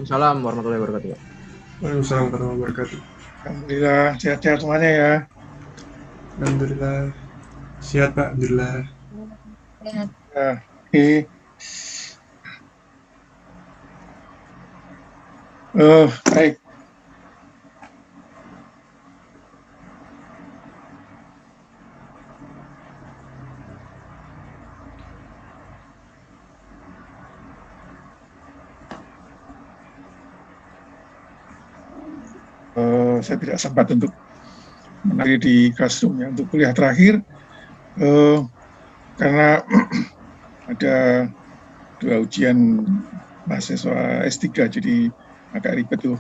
Waalaikumsalam warahmatullahi wabarakatuh. Waalaikumsalam warahmatullahi wabarakatuh. Alhamdulillah sehat-sehat semuanya ya. Alhamdulillah. Sehat Pak, Alhamdulillah. Nah, ini baik. Saya tidak sempat untuk menari di classroom ya untuk kuliah terakhir karena ada 2 ujian mahasiswa S3 jadi agak ribet tuh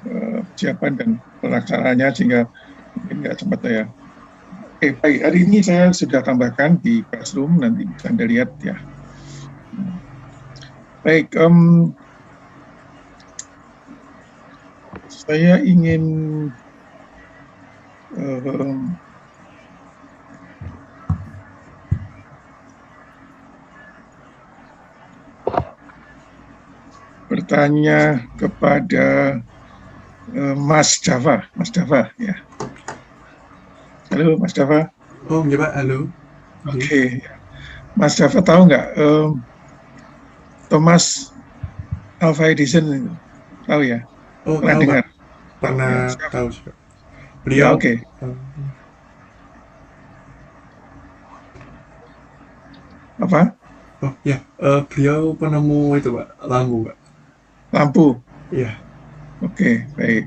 persiapan dan pelaksanaannya sehingga mungkin nggak sempat ya. Oke, baik. Hari ini saya sudah tambahkan di classroom, nanti bisa Anda lihat ya. Baik, saya ingin bertanya kepada Mas Dava ya. Halo Mas Dava. Oh iya Pak, halo. Oke. Mas Dava tahu nggak Thomas Alva Edison itu? Tahu ya? Oh Pernah tahu dengar? Pak, pernah Ya, tahu sih Pak. ya Beliau oke. Apa? Oh ya, beliau penemu itu Pak, lampu Pak. Lampu. Iya. Oke, baik.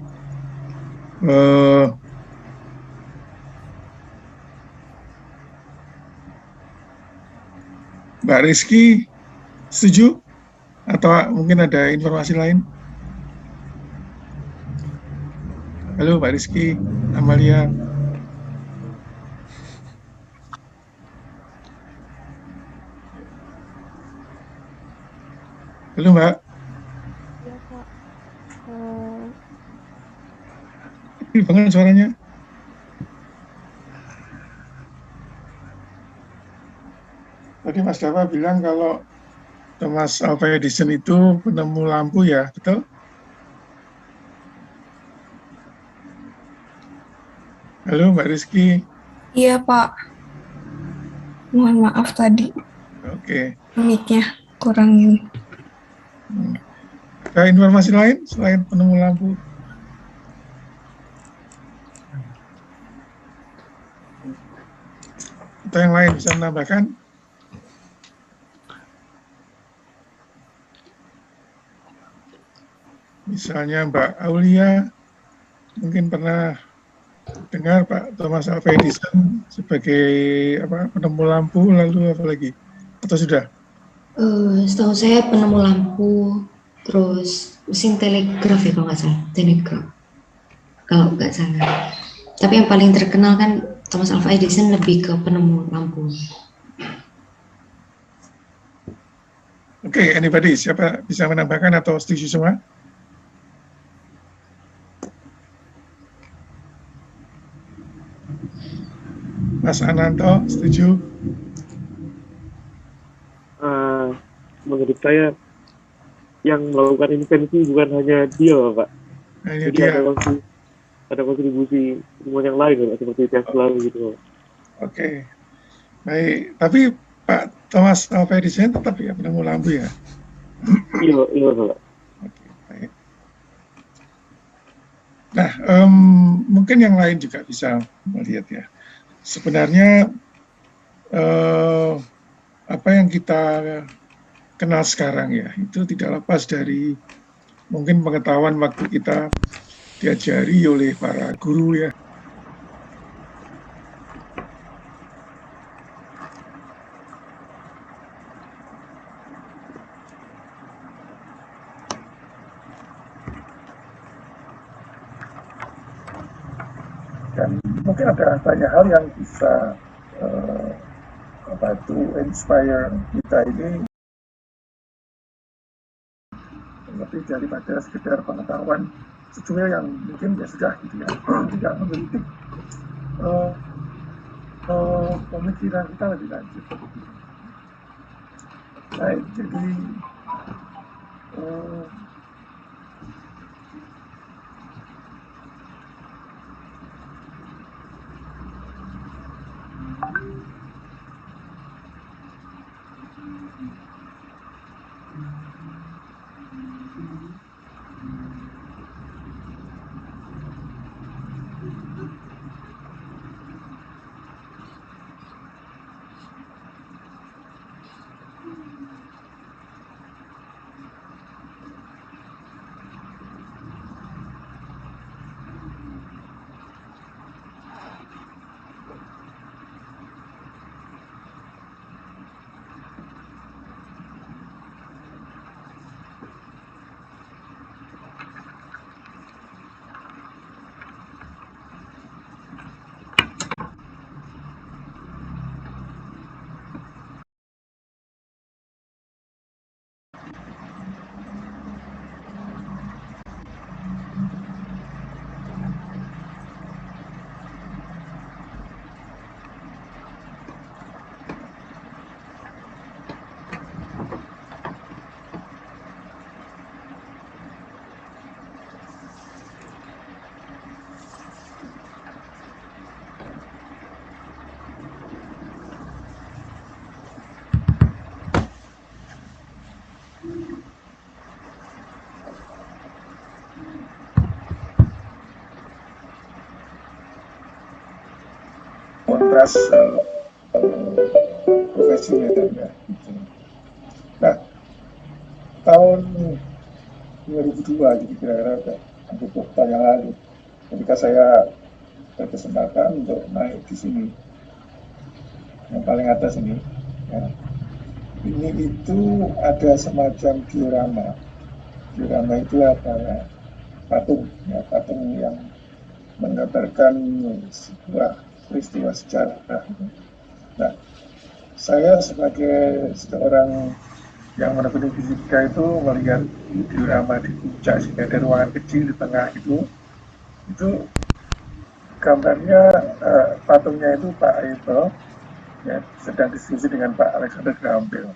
Mbak Rizky setuju? Atau mungkin ada informasi lain? Halo Mbak Rizky, Amalia. Halo Mbak. Iya Pak. Kecil banget suaranya. Tadi Mas Dava bilang kalau Thomas Alva Edison itu penemu lampu ya, betul? Halo Mbak Rizky. Iya Pak. Mohon maaf tadi. Oke. Mic-nya kurang ini. Ada informasi lain selain penemu lampu? Atau yang lain bisa menambahkan? Misalnya Mbak Aulia, mungkin pernah dengar Pak Thomas Alva Edison sebagai penemu lampu, lalu apa lagi? Atau sudah? Setahu saya penemu lampu, terus mesin telegraf ya kalau nggak salah, telegraf. Kalau nggak salah. Tapi yang paling terkenal kan Thomas Alva Edison lebih ke penemu lampu. Oke, anybody? Siapa bisa menambahkan atau setuju semua? Mas Ananto, setuju? Menurut saya yang melakukan invensi bukan hanya dia, Pak. Hanya Jadi dia. ada kontribusi ilmuwan yang lain, Pak, seperti Tesla gitu. Oke, baik. Tapi Pak Thomas Alva Edison tetap ya penemu lampu ya? Iya, Pak. Oke, baik. Nah, mungkin yang lain juga bisa melihat ya. Sebenarnya apa yang kita kenal sekarang ya, itu tidak lepas dari mungkin pengetahuan waktu kita diajari oleh para guru ya. Dan mungkin ada banyak hal yang bisa inspire kita ini lebih daripada sekedar pengetahuan secuil yang mungkin ya sudah gitu ya, tidak menggelitik pemikiran kita lebih lanjut. Baik, jadi lintas profesi militernya. Gitu. Nah, tahun 2002, jadi kira-kira hampir 20 tahun yang lalu, ketika saya berkesempatan untuk naik di sini, yang paling atas ini, ya, ini itu ada semacam diorama. Diorama itu adalah patung, ya, patung yang menggambarkan sebuah peristiwa sejarah. Nah, saya sebagai seorang yang menekuni fisika itu melihat diorama di puncak, sehingga ada ruangan kecil di tengah itu gambarnya patungnya itu Pak Harto, ya, sedang diskusi dengan Pak Alexander Graham Bell.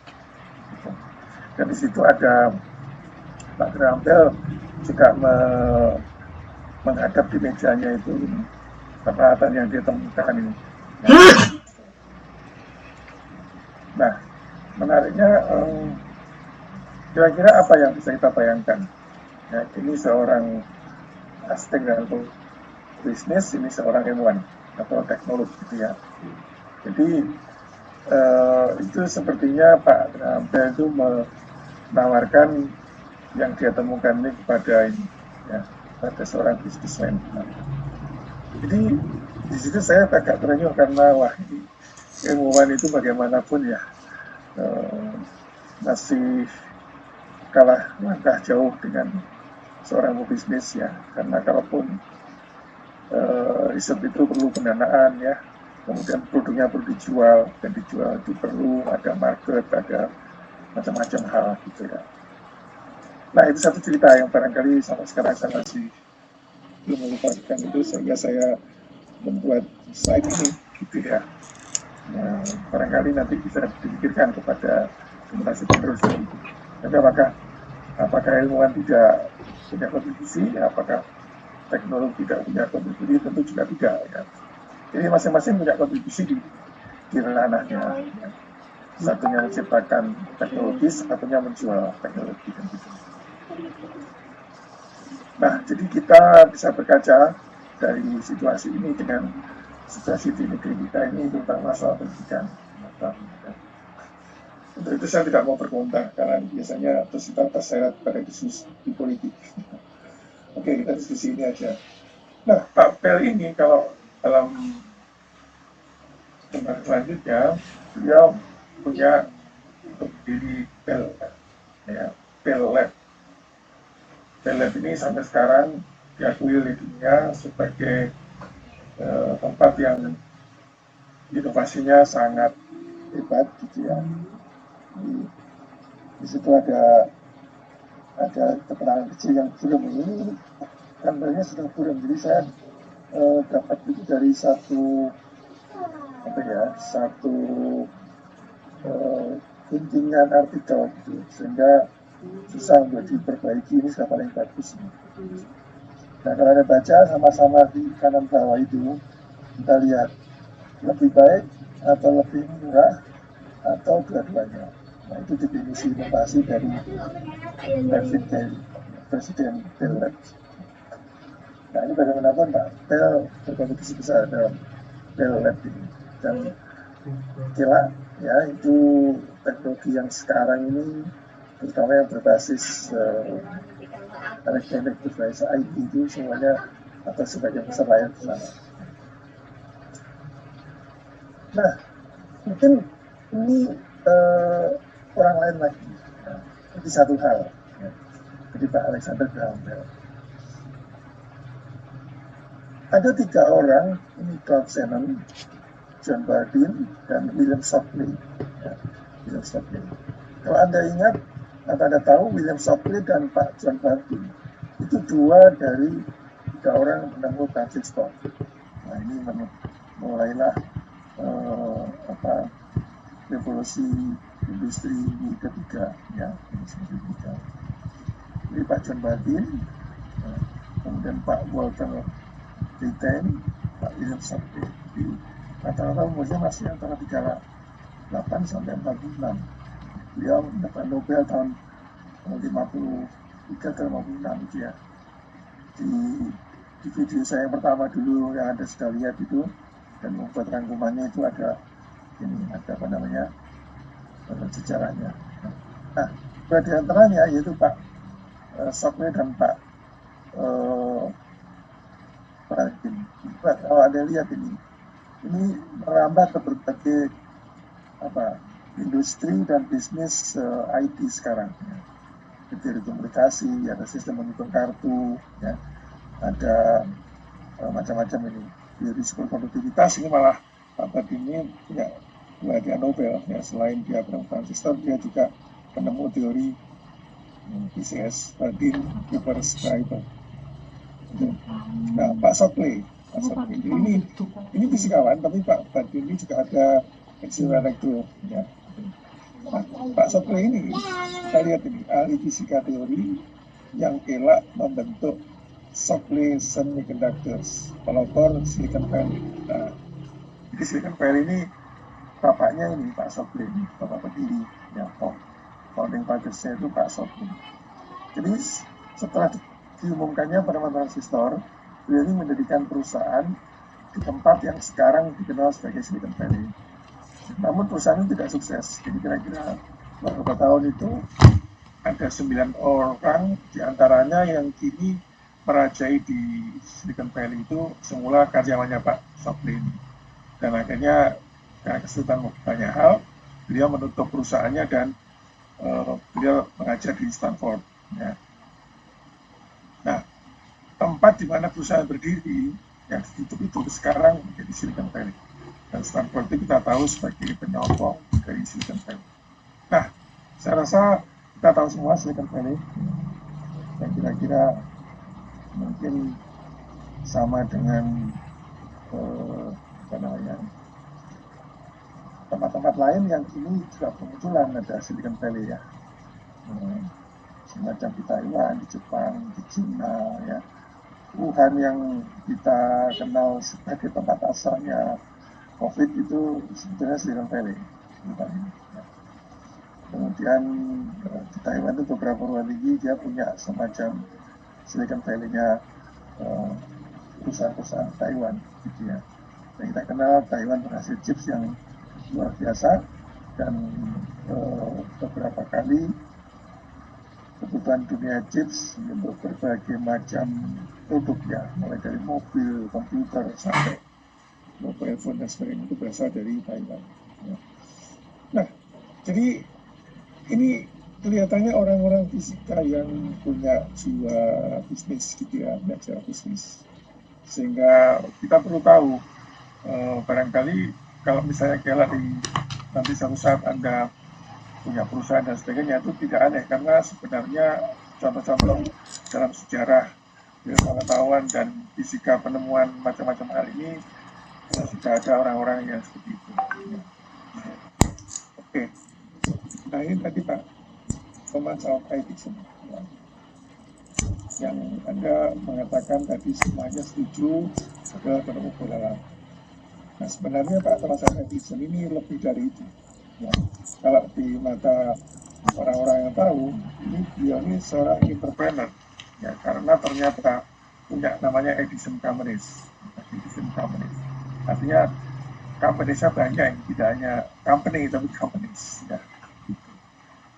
Dan di situ ada Pak Graham Bell juga menghadap di mejanya itu peralatan yang dia temukan ini. Nah, menariknya kira-kira apa yang bisa kita bayangkan? Ya, ini seorang arsitek dan bisnis, ini seorang ilmuwan atau teknolog gitu ya. Jadi itu sepertinya Pak Graham Bell itu menawarkan yang dia temukan ini kepada pada seorang bisnismen. Jadi di situ saya agak terenyuh karena wah, ini ilmuwan itu bagaimanapun ya masih kalah langkah jauh dengan seorang pebisnis ya, karena kalaupun riset itu perlu pendanaan ya, kemudian produknya perlu dijual, dan dijual itu perlu ada market, ada macam-macam hal gitu ya. Nah, itu satu cerita yang barangkali sampai sekarang saya masih belum melupakan itu, sehingga saya membuat slide ini gitu ya. Nah, barangkali nanti bisa dipikirkan kepada generasi penerus. Tapi apakah ilmuwan tidak punya kontribusi? Apakah teknologi tidak punya kontribusi? Tentu juga tidak ya. Jadi masing-masing punya kontribusi di ranahnya. Ya. Satunya menciptakan teknologi, satunya menjual teknologi dan gitu. Nah, jadi kita bisa berkaca dari situasi ini dengan situasi di negeri kita ini tentang masalah pendidikan. Untuk itu saya tidak mau berkomentar karena biasanya kita terseret pada diskusi di politik. Oke, kita diskusi ini aja. Nah, Pak Bell ini kalau dalam tempat selanjutnya, beliau punya berdiri Bell, ya, Bell Lab. Bell Lab ini sampai sekarang diakui oleh dunia sebagai tempat yang inovasinya sangat hebat gitu ya. Di situ ada keterangan kecil yang buram ini, gambarnya sudah buram, jadi saya dapat itu dari satu guntingan artikel gitu, sehingga susah untuk diperbaiki. Ini sudah paling bagus. Nah, kalau Anda baca sama-sama di kanan bawah itu, kita lihat lebih baik atau lebih murah atau dua-duanya. Nah, itu definisi inovasi dari Presiden Bell. Nah, ini bagaimanapun Pak Bell berkontribusi besar dalam Bell Lab ini. Dan kira ya, itu teknologi yang sekarang ini, terutama yang berbasis elektronik, berbasis IT itu semuanya atau sebagian besar lain di sana. Nah, mungkin ini orang lain lagi. Ini satu hal. Ya. Jadi Pak Alexander Graham Bell. Ada 3 orang, ini Claude Shannon, John Bardeen, dan William Shockley. Ya, William Shockley. Kalau Anda ingat, Anda tahu William Shockley dan Pak John Bardeen itu 2 dari 3 orang penemu transistor. Nah, ini mulailah revolusi industri ketiga, ya, industri ketiga. Jadi Pak John Bardeen, kemudian Pak Walter Brittain, Pak William Shockley. Jadi rata-rata umurnya masih antara 38 sampai 46. Beliau mendapat Nobel tahun 53 atau 56 itu ya. Di video saya yang pertama dulu yang Anda sudah lihat itu, dan membuat rangkumannya itu ada apa namanya, sejarahnya. Nah, dua di antaranya yaitu Pak Shockley dan Pak Baldwin. Kalau Anda lihat ini merambah ke berbagai industri dan bisnis IT sekarang. Ya. Telekomunikasi, ada sistem menghitung kartu, ya, ada macam-macam ini. Di risiko produktivitas ini malah Pak Baldwin ini punya hadiah Nobel, ya. Selain dia transistor, dia juga penemu teori PCS, Baldwin Cooper Scriber. Nah, Pak Shockley ini fisikawan, tapi Pak Baldwin ini juga ada accelerator, ya. Nah, Pak Shockley ini, kita lihat ini, ahli fisika teori yang kelak membentuk Shockley Semiconductors, pelopor Silicon Valley. Nah, di Silicon Valley ini bapaknya ini Pak Shockley, bapak pendiri, ya, founding fathers-nya itu Pak Shockley. Jadi setelah diumumkannya penemuan transistor, beliau ini mendirikan perusahaan di tempat yang sekarang dikenal sebagai Silicon Valley. Namun perusahaan itu tidak sukses. Jadi kira-kira beberapa tahun itu ada 9 orang diantaranya yang kini merajai di Silicon Valley itu semula karyawannya Pak Shockley ini. Dan akhirnya karena kesulitan banyak hal, beliau menutup perusahaannya dan beliau mengajar di Stanford. Ya. Nah, tempat di mana perusahaan berdiri yang ditutup itu sekarang menjadi Silicon Valley. Dan Stanford itu kita tahu sebagai penyokong dari Silicon Valley. Nah, saya rasa kita tahu semua Silicon Valley yang kira-kira mungkin sama dengan tempat-tempat lain yang kini juga bermunculan ada Silicon Valley, ya. Semacam di Taiwan, di Jepang, di China, ya. Wuhan yang kita kenal sebagai tempat asalnya COVID itu sebetulnya Silicon Valley. Kemudian di Taiwan itu beberapa bulan lagi dia punya semacam Silicon Valley-nya perusahaan-perusahaan Taiwan, gitu ya. Dan kita kenal Taiwan berhasil chips yang luar biasa dan beberapa kali kebutuhan dunia chips untuk berbagai macam produk, ya, mulai dari mobil, komputer sampai mobile phone dan sebagainya itu berasal dari Taiwan. Ya. Nah, jadi ini kelihatannya orang-orang fisika yang punya jiwa bisnis, gitu ya, jiwa bisnis. Sehingga kita perlu tahu, barangkali kalau misalnya kelak nanti suatu saat Anda punya perusahaan dan sebagainya, itu tidak aneh karena sebenarnya contoh-contoh dalam sejarah pengetahuan dan fisika penemuan macam-macam hal ini sudah ada orang-orang yang seperti itu. Oke. Nah, ini tadi Pak Thomas Alva Edison, ya, yang Anda mengatakan tadi semuanya setuju adalah penemu bola lampu. Nah, sebenarnya Pak Thomas Alva Edison ini lebih dari itu. Ya, kalau di mata orang-orang yang tahu, beliau ini seorang entrepreneur, ya, karena ternyata punya namanya Edison Companies. Edison Companies. Artinya companies-nya banyak, tidak hanya company tapi companies, ya.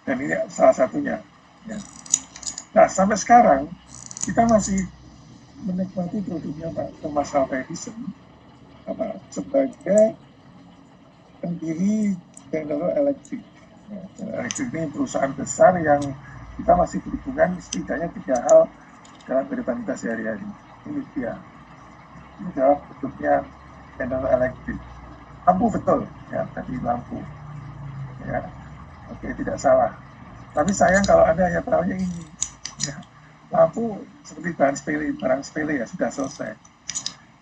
Dan ini salah satunya, ya. Nah, sampai sekarang kita masih menikmati produknya Pak Thomas Alva Edison sebagai pendiri General Electric. Ya, General Electric ini perusahaan besar yang kita masih berhubungan setidaknya 3 hal dalam kehidupan kita sehari-hari. Ini dia. Ini adalah bentuknya General Electric. Lampu betul, ya, tadi lampu. Ya, oke, tidak salah. Tapi sayang kalau Anda hanya tahunya ini. Ya, lampu seperti barang sepele, ya, sudah selesai.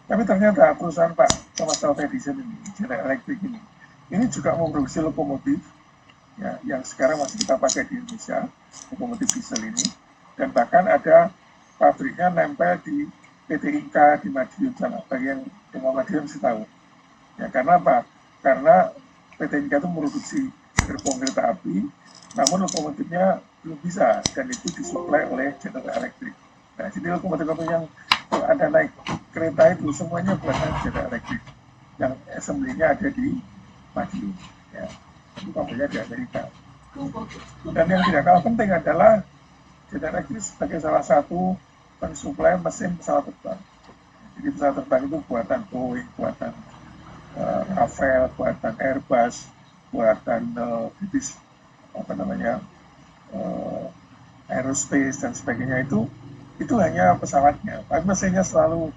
Tapi ternyata perusahaan Pak Thomas Alva Edison ini, General Electric ini juga memproduksi lokomotif, ya, yang sekarang masih kita pakai di Indonesia, lokomotif diesel ini, dan bahkan ada pabriknya nempel di PT Inka di Madiun sana, bagi yang mau Madiun sih tahu. Ya, karena apa? Karena PT Inka itu memproduksi gerbong kereta api, namun lokomotifnya belum bisa, dan itu disuplai oleh General Electric. Nah, jadi lokomotif yang kalau Anda naik kereta itu semuanya buatan General Electric. yang assembly-nya ada di Madiun. Ya, itu pabriknya di Amerika. Dan yang tidak kalah penting adalah General Electric sebagai salah satu pensuplai mesin pesawat terbang. Jadi pesawat terbang itu buatan Boeing, buatan Rafael, buatan Airbus, buatan British aerospace dan sebagainya, itu hanya pesawatnya. Tapi mesinnya selalu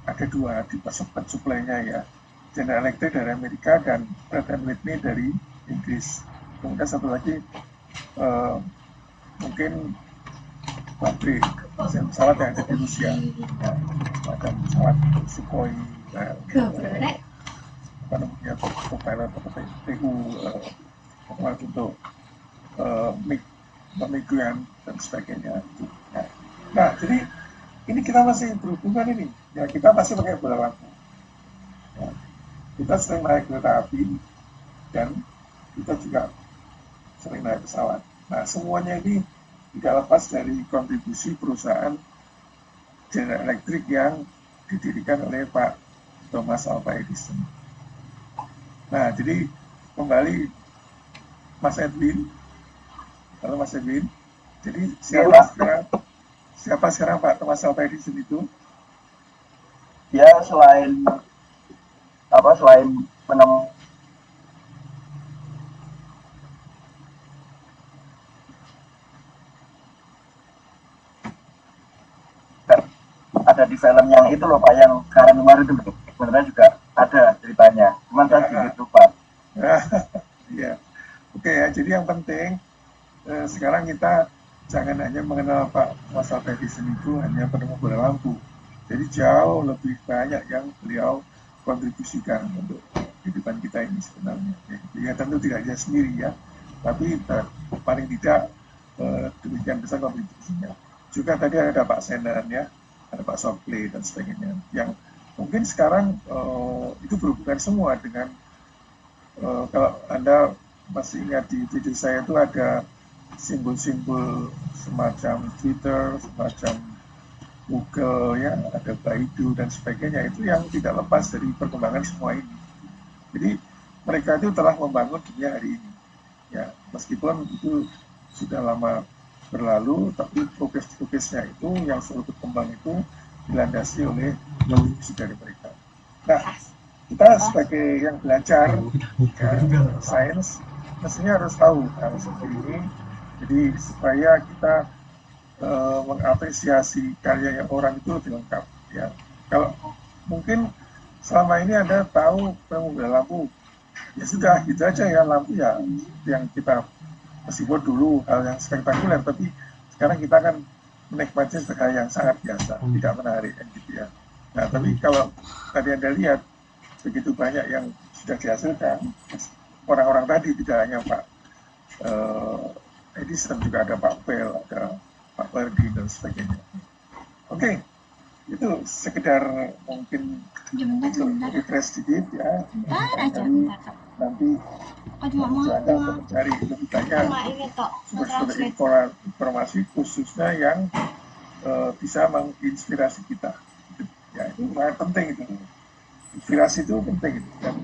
ada dua di pensuplainya ya. General Electric dari Amerika dan Pratt & Whitney dari Inggris. Kemudian satu lagi mungkin pabrik mesin pesawat yang ada di Rusia, ya, macam pesawat Sukhoi, pilot TU untuk pemiguan dan sebagainya. Nah, jadi ini kita masih berhubungan ini, ya kita masih pakai bola lampu. Ya, kita sering naik kereta api dan kita juga sering naik pesawat. Nah, semuanya ini tidak lepas dari kontribusi perusahaan General Electric yang didirikan oleh Pak Thomas Alva Edison. Nah, jadi kembali Mas Edwin. Halo Mas Edwin. Jadi siapa sekarang Pak Thomas Alva Edison itu? Ya, selain penemu ada di film yang itu loh Pak, yang kemarin itu sebenarnya juga ada ceritanya, cuman saya sedikit lupa. Ya, oke ya. Jadi yang penting sekarang kita jangan hanya mengenal Pak Thomas Alva Edison itu hanya penemu bola lampu. Jadi jauh lebih banyak yang beliau kontribusikan untuk kehidupan kita ini sebenarnya. Ya tentu tidak dia sendiri ya, tapi paling tidak demikian besar kontribusinya. Juga tadi ada Pak Senan ya, ada Pak Shockley dan sebagainya, yang mungkin sekarang itu berhubungan semua dengan kalau Anda masih ingat di video saya itu ada simbol-simbol semacam Twitter, semacam Google ya, ada Baidu dan sebagainya, itu yang tidak lepas dari perkembangan semua ini. Jadi mereka itu telah membangun dunia hari ini ya, meskipun itu sudah lama berlalu, tapi progres-progresnya itu yang selalu berkembang itu dilandasi oleh kontribusi dari mereka. Nah, kita sebagai yang belajar sains mestinya harus tahu hal seperti ini. Jadi supaya kita mengapresiasi karyanya orang itu lebih lengkap ya. Kalau mungkin selama ini Anda tahu penemu lampu, ya sudah gitu aja ya, lampu ya yang kita meskipun dulu hal yang spektakuler, tapi sekarang kita kan menikmati sebagai hal yang sangat biasa, tidak menarik gitu ya. Nah, tapi kalau tadi Anda lihat begitu banyak yang sudah dihasilkan orang-orang tadi, tidak hanya Pak Edison, juga ada Pak Bell, ada Pak Bardeen dan sebagainya. Oke, itu sekedar mungkin untuk refresh sedikit ya. Nanti Anda untuk mencari lebih banyak sumber-sumber informasi khususnya yang bisa menginspirasi kita. Ya, itu sangat penting itu. Inspirasi itu penting itu, dan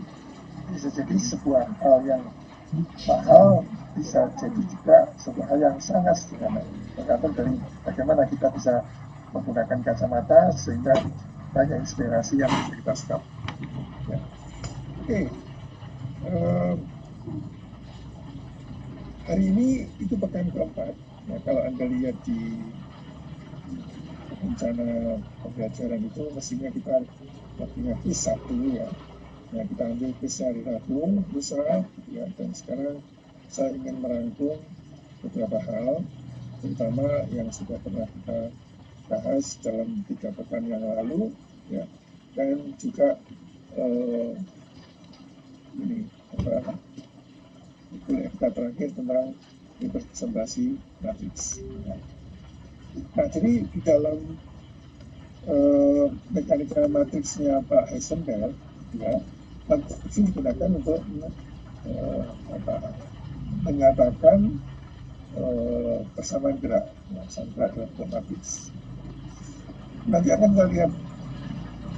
bisa jadi sebuah hal yang mahal, bisa jadi juga sebuah hal yang sangat sederhana, tergantung dari bagaimana kita bisa menggunakan kacamata sehingga banyak inspirasi yang bisa kita serap. Ya. Oke. Hari ini itu pekan keempat. Nah, kalau Anda lihat di rencana pembelajaran itu mestinya kita waktunya quiz Sabtu ya. Nah, kita ambil quiz hari Rabu, lusa ya, dan sekarang saya ingin merangkum beberapa hal, terutama yang sudah pernah kita bahas dalam 3 pekan yang lalu ya, dan juga kita terakhir tentang representasi matriks. Nah, jadi di dalam mekanika matriksnya Pak Heisenberg ya, matriks digunakan untuk menyatakan persamaan gerak, persamaan gerak dalam bentuk matriks. Nanti akan kita lihat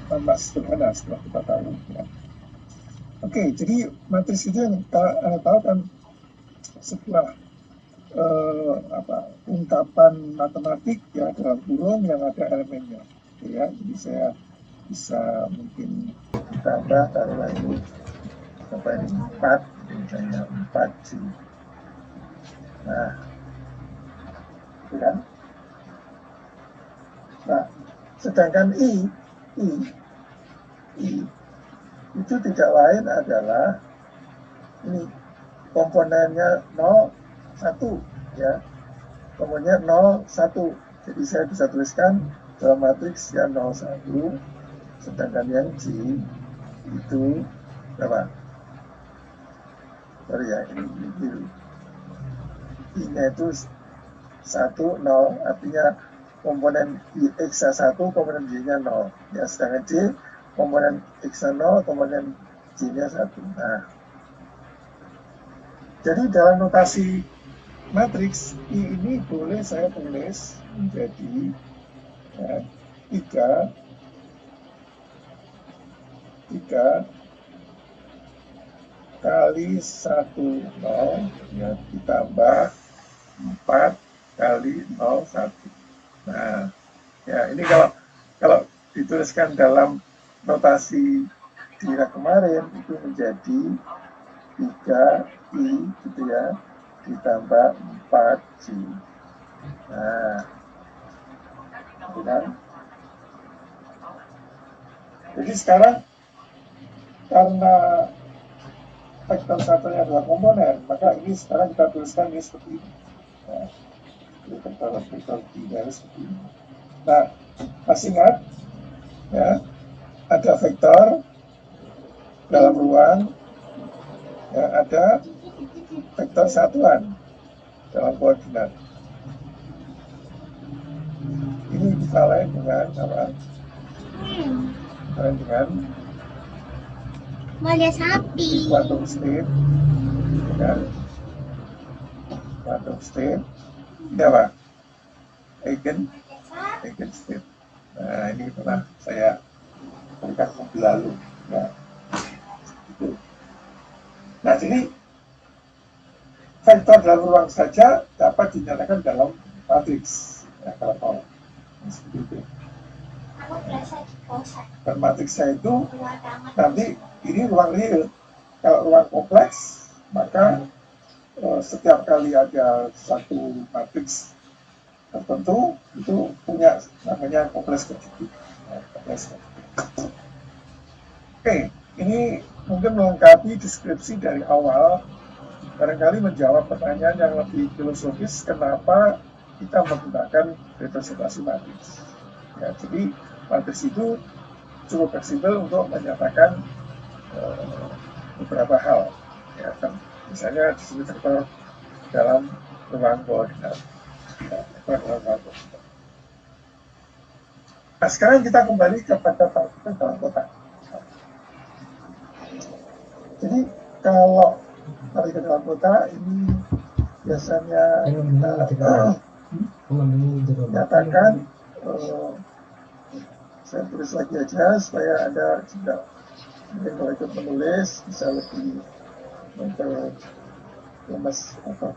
tambah sederhana setelah kita tahu ya. Oke, jadi matriks itu yang kita tahu kan sebuah ungkapan matematik ya dalam kurung yang ada elemennya. Ya, jadi saya bisa mungkin ditambah taruhlah ini apa ini 4, misalnya 4 C. Nah, itu kan. Nah, sedangkan I itu tidak lain adalah ini komponennya 0, 1 ya. Komponennya 0, 1. Jadi saya bisa tuliskan dalam matriks yang 0, 1, sedangkan yang G itu berapa? Sorry ya, ini biru. I-nya itu 1, 0, artinya komponen X-nya 1, komponen Y-nya 0. Ya, sedangkan J, komponen X-nya 0, komponen Y-nya 1. Nah, jadi dalam notasi matriks I ini boleh saya tulis menjadi ya, 3 kali 1, 0 ya, ditambah 4 kali 0, 1. Nah, ya ini kalau dituliskan dalam notasi Dirac kemarin itu menjadi 3I gitu ya, ditambah 4G. Nah, gitu kan? Jadi sekarang karena vektor satunya adalah komponen, maka ini sekarang kita tuliskan ini seperti ini. Nah, vektor 3 seperti ini. Nah, masih ingat ya, ada vektor dalam ruang, ya, ada vektor satuan dalam koordinat. Ini bisa lain dengan apa? Lain dengan Ada sapi. quantum state, ya. Quantum state, ini apa? Eigen state. Nah, ini pernah saya berikan minggu lalu. Ya. Nah, jadi vektor dalam ruang saja dapat dinyatakan dalam matriks. Ya, kalau mau seperti itu. Dan matriksnya itu nanti ini ruang real. Kalau ruang kompleks, maka setiap kali ada satu matriks tertentu itu punya namanya kompleks kedikit. Oke, ini mungkin melengkapi deskripsi dari awal, barangkali menjawab pertanyaan yang lebih filosofis kenapa kita menggunakan representasi matriks. Ya, jadi matriks itu cukup fleksibel untuk menyatakan beberapa hal. Ya, kan? Misalnya disebut vektor dalam ruang koordinat. Ya, nah, sekarang kita kembali ke vektor dalam kotak. Jadi kalau partikel dalam kotak ini biasanya nyatakan, saya tulis lagi aja supaya ada juga mungkin kalau ikut menulis bisa lebih memperlemas apa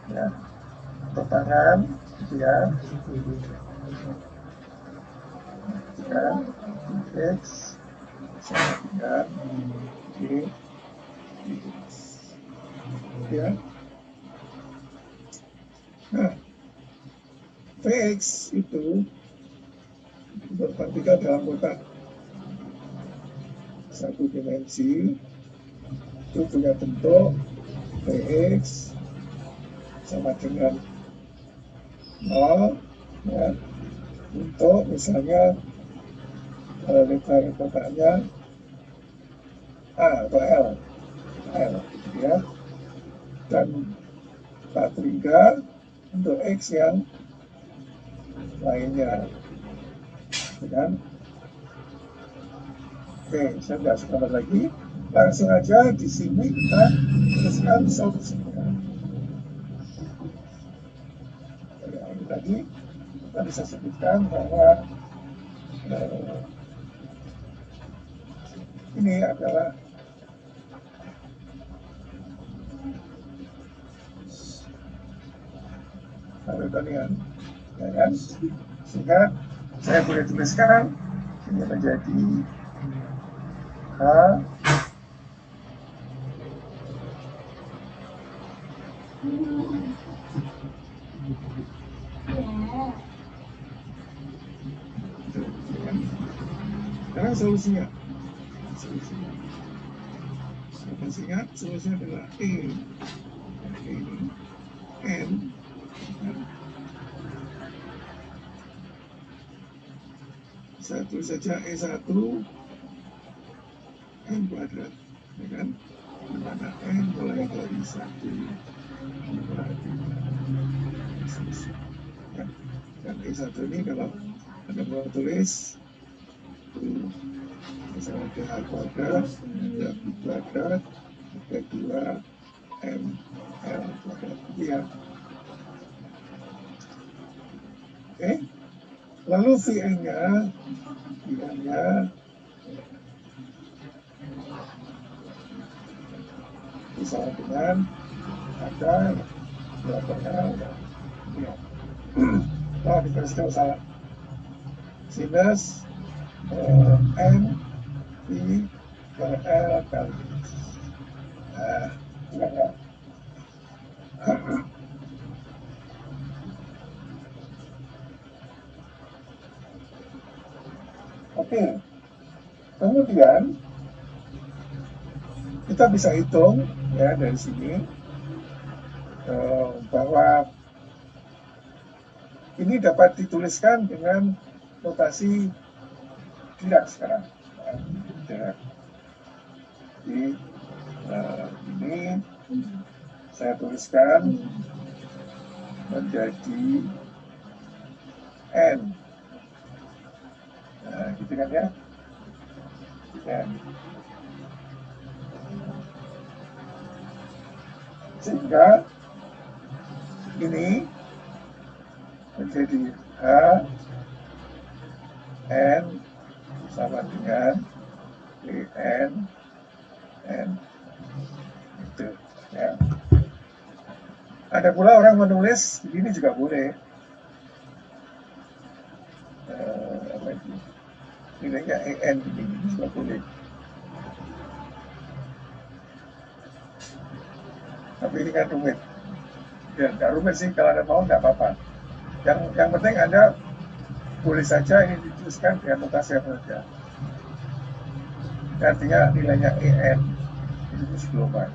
ya, tangan gitu ya. Dengan X sama dengan Y ya. Nah, Vx itu berpartikel dalam kotak satu dimensi itu punya bentuk Vx sama dengan 0 ya, untuk misalnya lebar kotaknya A atau L gitu ya, dan tak terhingga untuk X yang lainnya kan. Oke, saya tidak sebentar lagi, langsung aja di sini kita tuliskan solusinya. Ya, tadi kita bisa sebutkan bahwa ini adalah Hamiltonian, ya kan? Sehingga saya boleh tuliskan ini menjadi H sekarang solusinya masih ingat solusinya adalah N satu saja E1 N kuadrat, ya kan? Di mana N mulai dari 1, 2, 3, seterusnya. Ya. Dan E1 ini kalau Anda mau tulis misalnya ada H kuadrat, ada B kuadrat, ada 2 M L kuadrat, gitu ya. Oke, lalu Vn-nya sama dengan akar belakangnya ya. Oh, dikasih salah. Sinus N I per L kali. Nah, ya. Oke, kemudian kita bisa hitung ya dari sini bahwa ini dapat dituliskan dengan notasi Dirac sekarang. Dirac. Jadi ini saya tuliskan menjadi N. Nah, gitu kan ya. N. Sehingga ini menjadi H N sama dengan N itu ya. Ada pula orang menulis begini juga boleh. Nilainya EN begini juga boleh. Tapi ini kan rumit. Ya, nggak rumit sih, kalau Anda mau nggak apa-apa. Yang penting Anda boleh saja ini dituliskan dengan notasi apa saja. Artinya nilainya EN itu gelombang.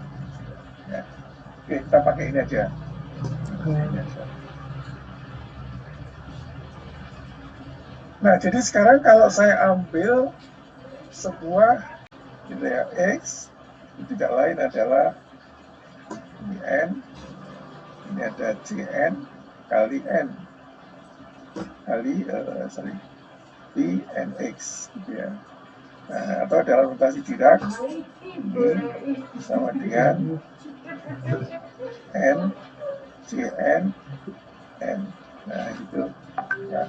Ya. Oke, kita pakai ini aja. Nah, jadi sekarang kalau saya ambil sebuah nilai X, itu tidak lain adalah ini N, ini ada Cn kali N kali P NX gitu ya. Nah, atau dalam notasi Dirac ini sama dengan N Cn N. Nah, gitu ya.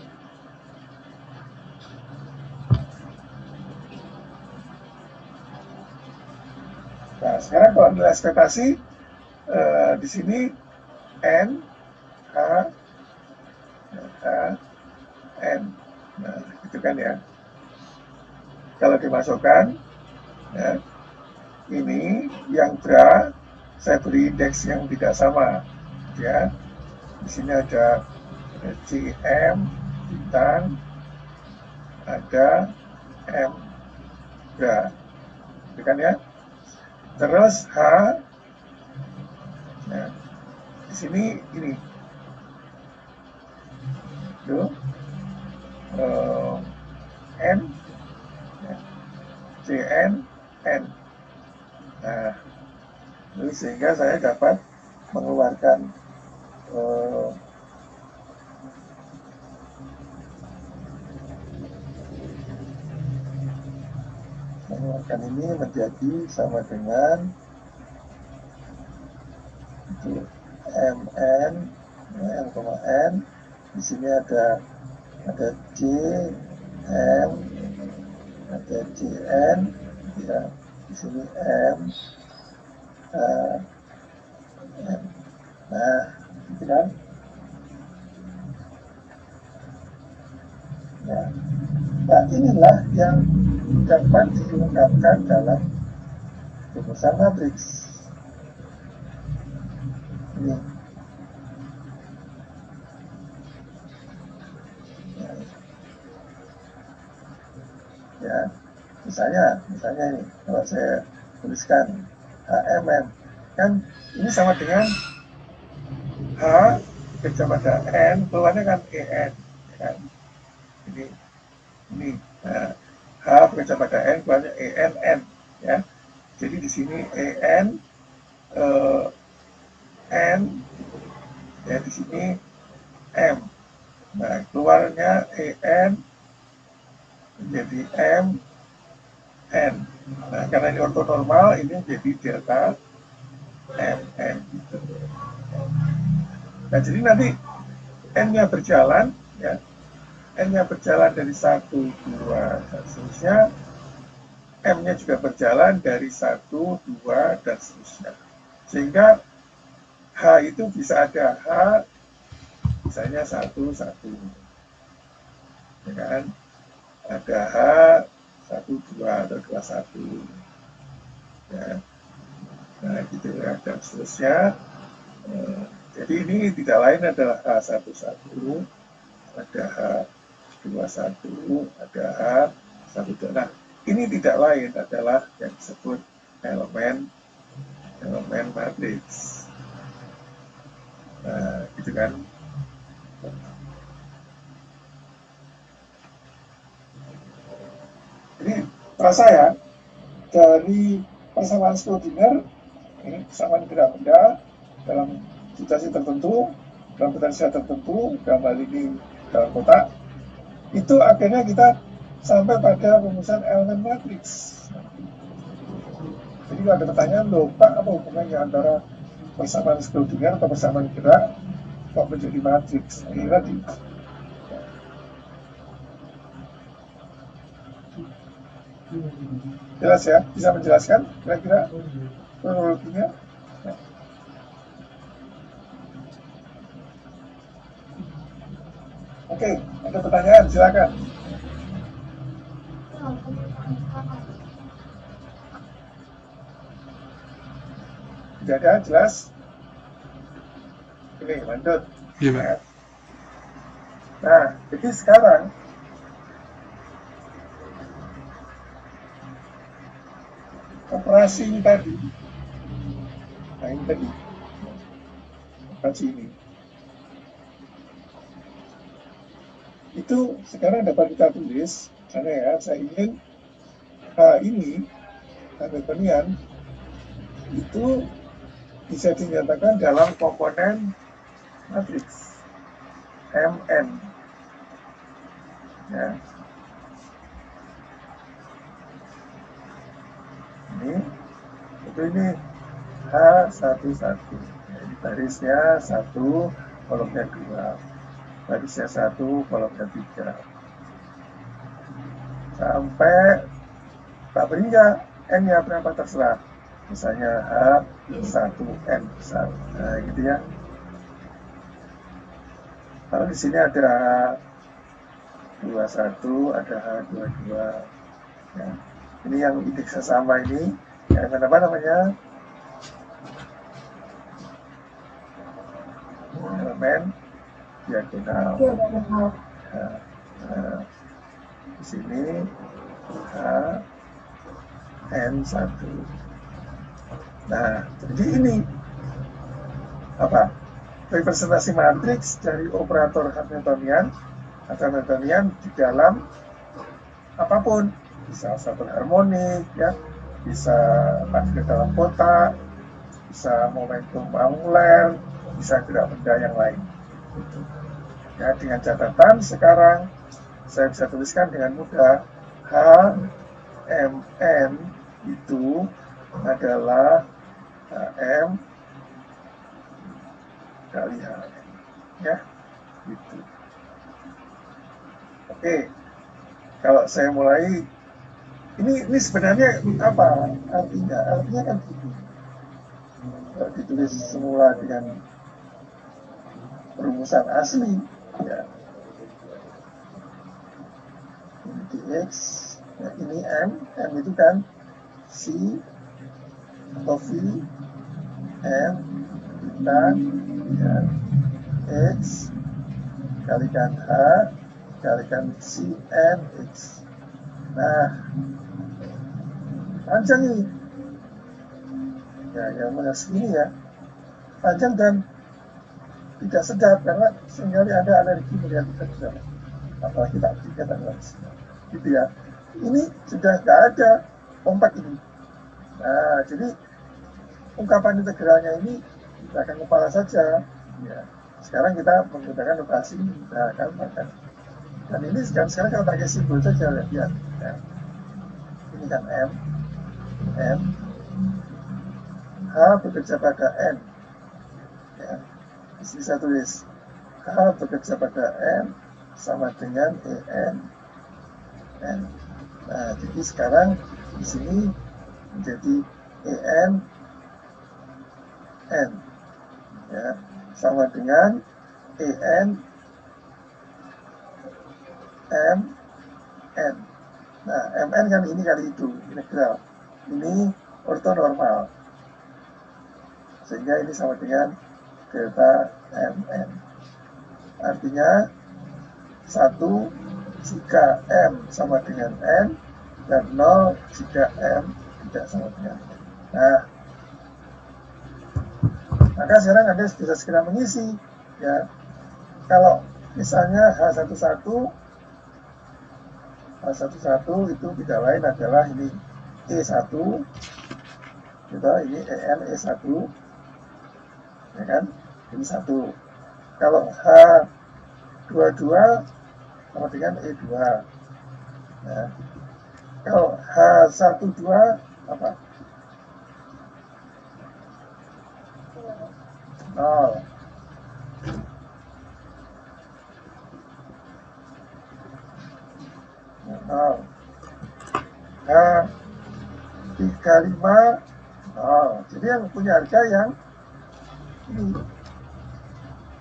Nah, sekarang kalau nilai ekspektasi di sini N H N. Nah, itu kan ya. Kalau dimasukkan, ya, ini yang bra saya beri indeks yang tidak sama, ya. Di sini ada Cm bintang, ada M bra, itu kan ya. Terus H, ya, di sini ini, tuh, N, ya, Cn, N. Nah, sehingga saya dapat mengeluarkan ini menjadi sama dengan itu Mn, M, di sini ada C, M, ada Cn, ya, di sini M, M. Nah, gitu kan? Ya. Nah, inilah yang dapat diungkapkan dalam rumusan matriks. Ini. Ya, misalnya ini kalau saya tuliskan HMN, kan ini sama dengan H bekerja pada N, keluarnya kan EN, kan? Ini H bekerja pada N, keluarnya ENN, ya. Jadi di sini EN, N, ya di sini M. Nah, keluarnya EN menjadi M, N. Nah, karena ini ortonormal, ini jadi delta M, N. Nah, jadi nanti N-nya berjalan, ya. N-nya berjalan dari 1, 2, dan seterusnya. M-nya juga berjalan dari 1, 2, dan seterusnya. Sehingga H itu bisa ada H, misalnya 1, 1. Ya kan? Ada H, 1, 2, atau 2, 1. Ya. Nah, gitu ya, dan seterusnya. Jadi ini tidak lain adalah H11, ada H21, ada H12. Nah, ini tidak lain adalah yang disebut elemen matriks. Nah, gitu kan. Jadi terasa ya, dari persamaan Schrödinger, ini persamaan gerak benda dalam situasi tertentu, dalam potensial tertentu, dalam hal ini dalam kotak, itu akhirnya kita sampai pada rumusan elemen matriks. Jadi kalau ada pertanyaan, loh Pak, apa hubungannya antara persamaan Schrödinger atau persamaan gerak kok menjadi matriks? Ini tadi. Jelas ya? Bisa menjelaskan kira-kira kronologinya? Ya. Oke, ada pertanyaan, silakan. Tidak ada, jelas? Ini, lanjut. Iya, Pak. Nah, jadi sekarang operasi ini tadi, nah ini tadi, operasi ini, itu sekarang dapat kita tulis, misalnya ya, saya ingin H ini, Hamiltonian, itu bisa dinyatakan dalam komponen matriks Mn. Ya. Ini H11. Jadi barisnya 1, kolomnya 2. Barisnya 1, kolomnya 3. Sampai tak beri ya N-nya berapa terserah. Misalnya H1N besar. Nah, gitu ya. Kalau di sini ada H21, ada H22. Ya. Ini yang indeks sesama ini. Ya, apa namanya? Elemen diagonal. Nah, di sini N1. Nah, jadi ini apa? Representasi matriks dari operator Hamiltonian atau Hamiltonian di dalam apapun, bisa satu harmonik, ya, bisa matriks dalam kotak, bisa momentum angular, bisa gerak benda yang lain. Ya, dengan catatan sekarang saya bisa tuliskan dengan mudah HMN itu adalah HM kali HN, ya, gitu. Oke, kalau saya mulai, ini sebenarnya apa artinya? Artinya kan gini, kalau ditulis semula dengan rumusan asli, ya, dx, ya, ini M itu kan C atau V, M kita ya, X kalikan H kalikan CN X. Nah, panjang ini. Ya, yang benar segini ya. Panjang dan tidak sedap karena seringkali ada alergi melihat itu. Apalagi tak tiga dan lain gitu ya. Ini sudah nggak ada kompak ini. Nah, jadi ungkapan integralnya ini gerakan kepala saja. Ya. Sekarang kita menggunakan notasi. Nah, kan makan. Dan ini sekarang kita pakai simbol saja, lihat ya. Ini kan M, H bekerja pada N. Ya. Di sini saya tulis H bekerja pada N sama dengan EN, N. Nah, jadi sekarang di sini menjadi EN, N. Ya, sama dengan EN, M, N. Nah, MN kan ini kali itu, integral. Ini ortonormal. Sehingga ini sama dengan delta MN. Artinya 1 jika M sama dengan N dan 0 jika M tidak sama dengan N. Nah, maka sekarang Anda bisa segera mengisi ya. Kalau misalnya H11 itu tidak lain adalah ini E1 gitu, ini EN E1 ya kan, ini 1. Kalau H22 sama dengan E2 ya. Kalau H12 apa? 0. Nah, H35 jadi yang punya harga yang ini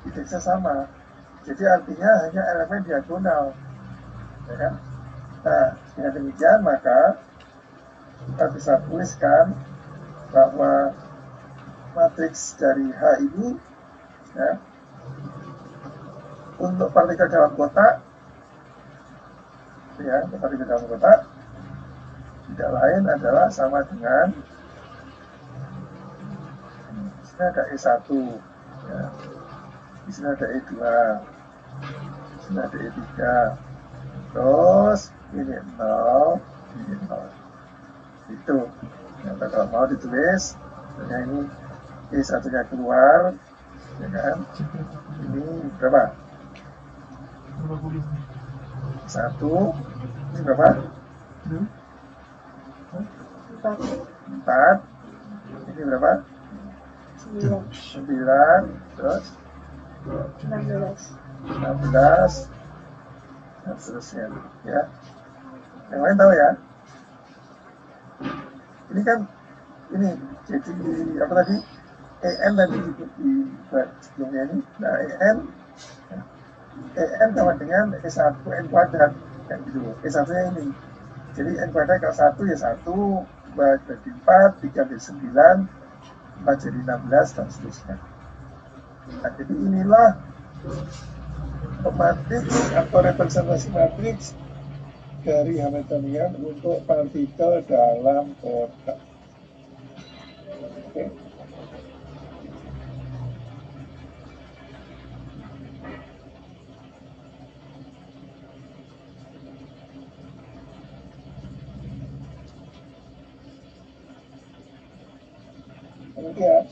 indeksnya sama, jadi artinya hanya elemen diagonal ya kan. Nah, dengan demikian maka kita bisa tuliskan bahwa matriks dari H ini ya, untuk partikel dalam kotak ya, partikel dalam kotak tidak lain adalah sama dengan di sini ada E1 ya, di sini ada E2, di sini ada E3, terus ini 0, ini 0 itu ya, kalau mau ditulis ini E1 nya keluar ya kan, ini berapa? 1, ini berapa? 4, ini berapa? 9, terus 16, dan seterusnya ya. Yang lain tahu ya? Ini kan ini jadi apa tadi? EN tadi di sebelumnya ini. Nah, EN sama dengan E1 N kuadrat kan gitu. E1 nya ini. Jadi N kuadrat kalau 1 ya 1, 2 jadi 4, 3 jadi 9, 4 jadi 16 dan seterusnya. Nah, jadi inilah matriks atau representasi matriks dari Hamiltonian untuk partikel dalam kotak. Oke. Kemudian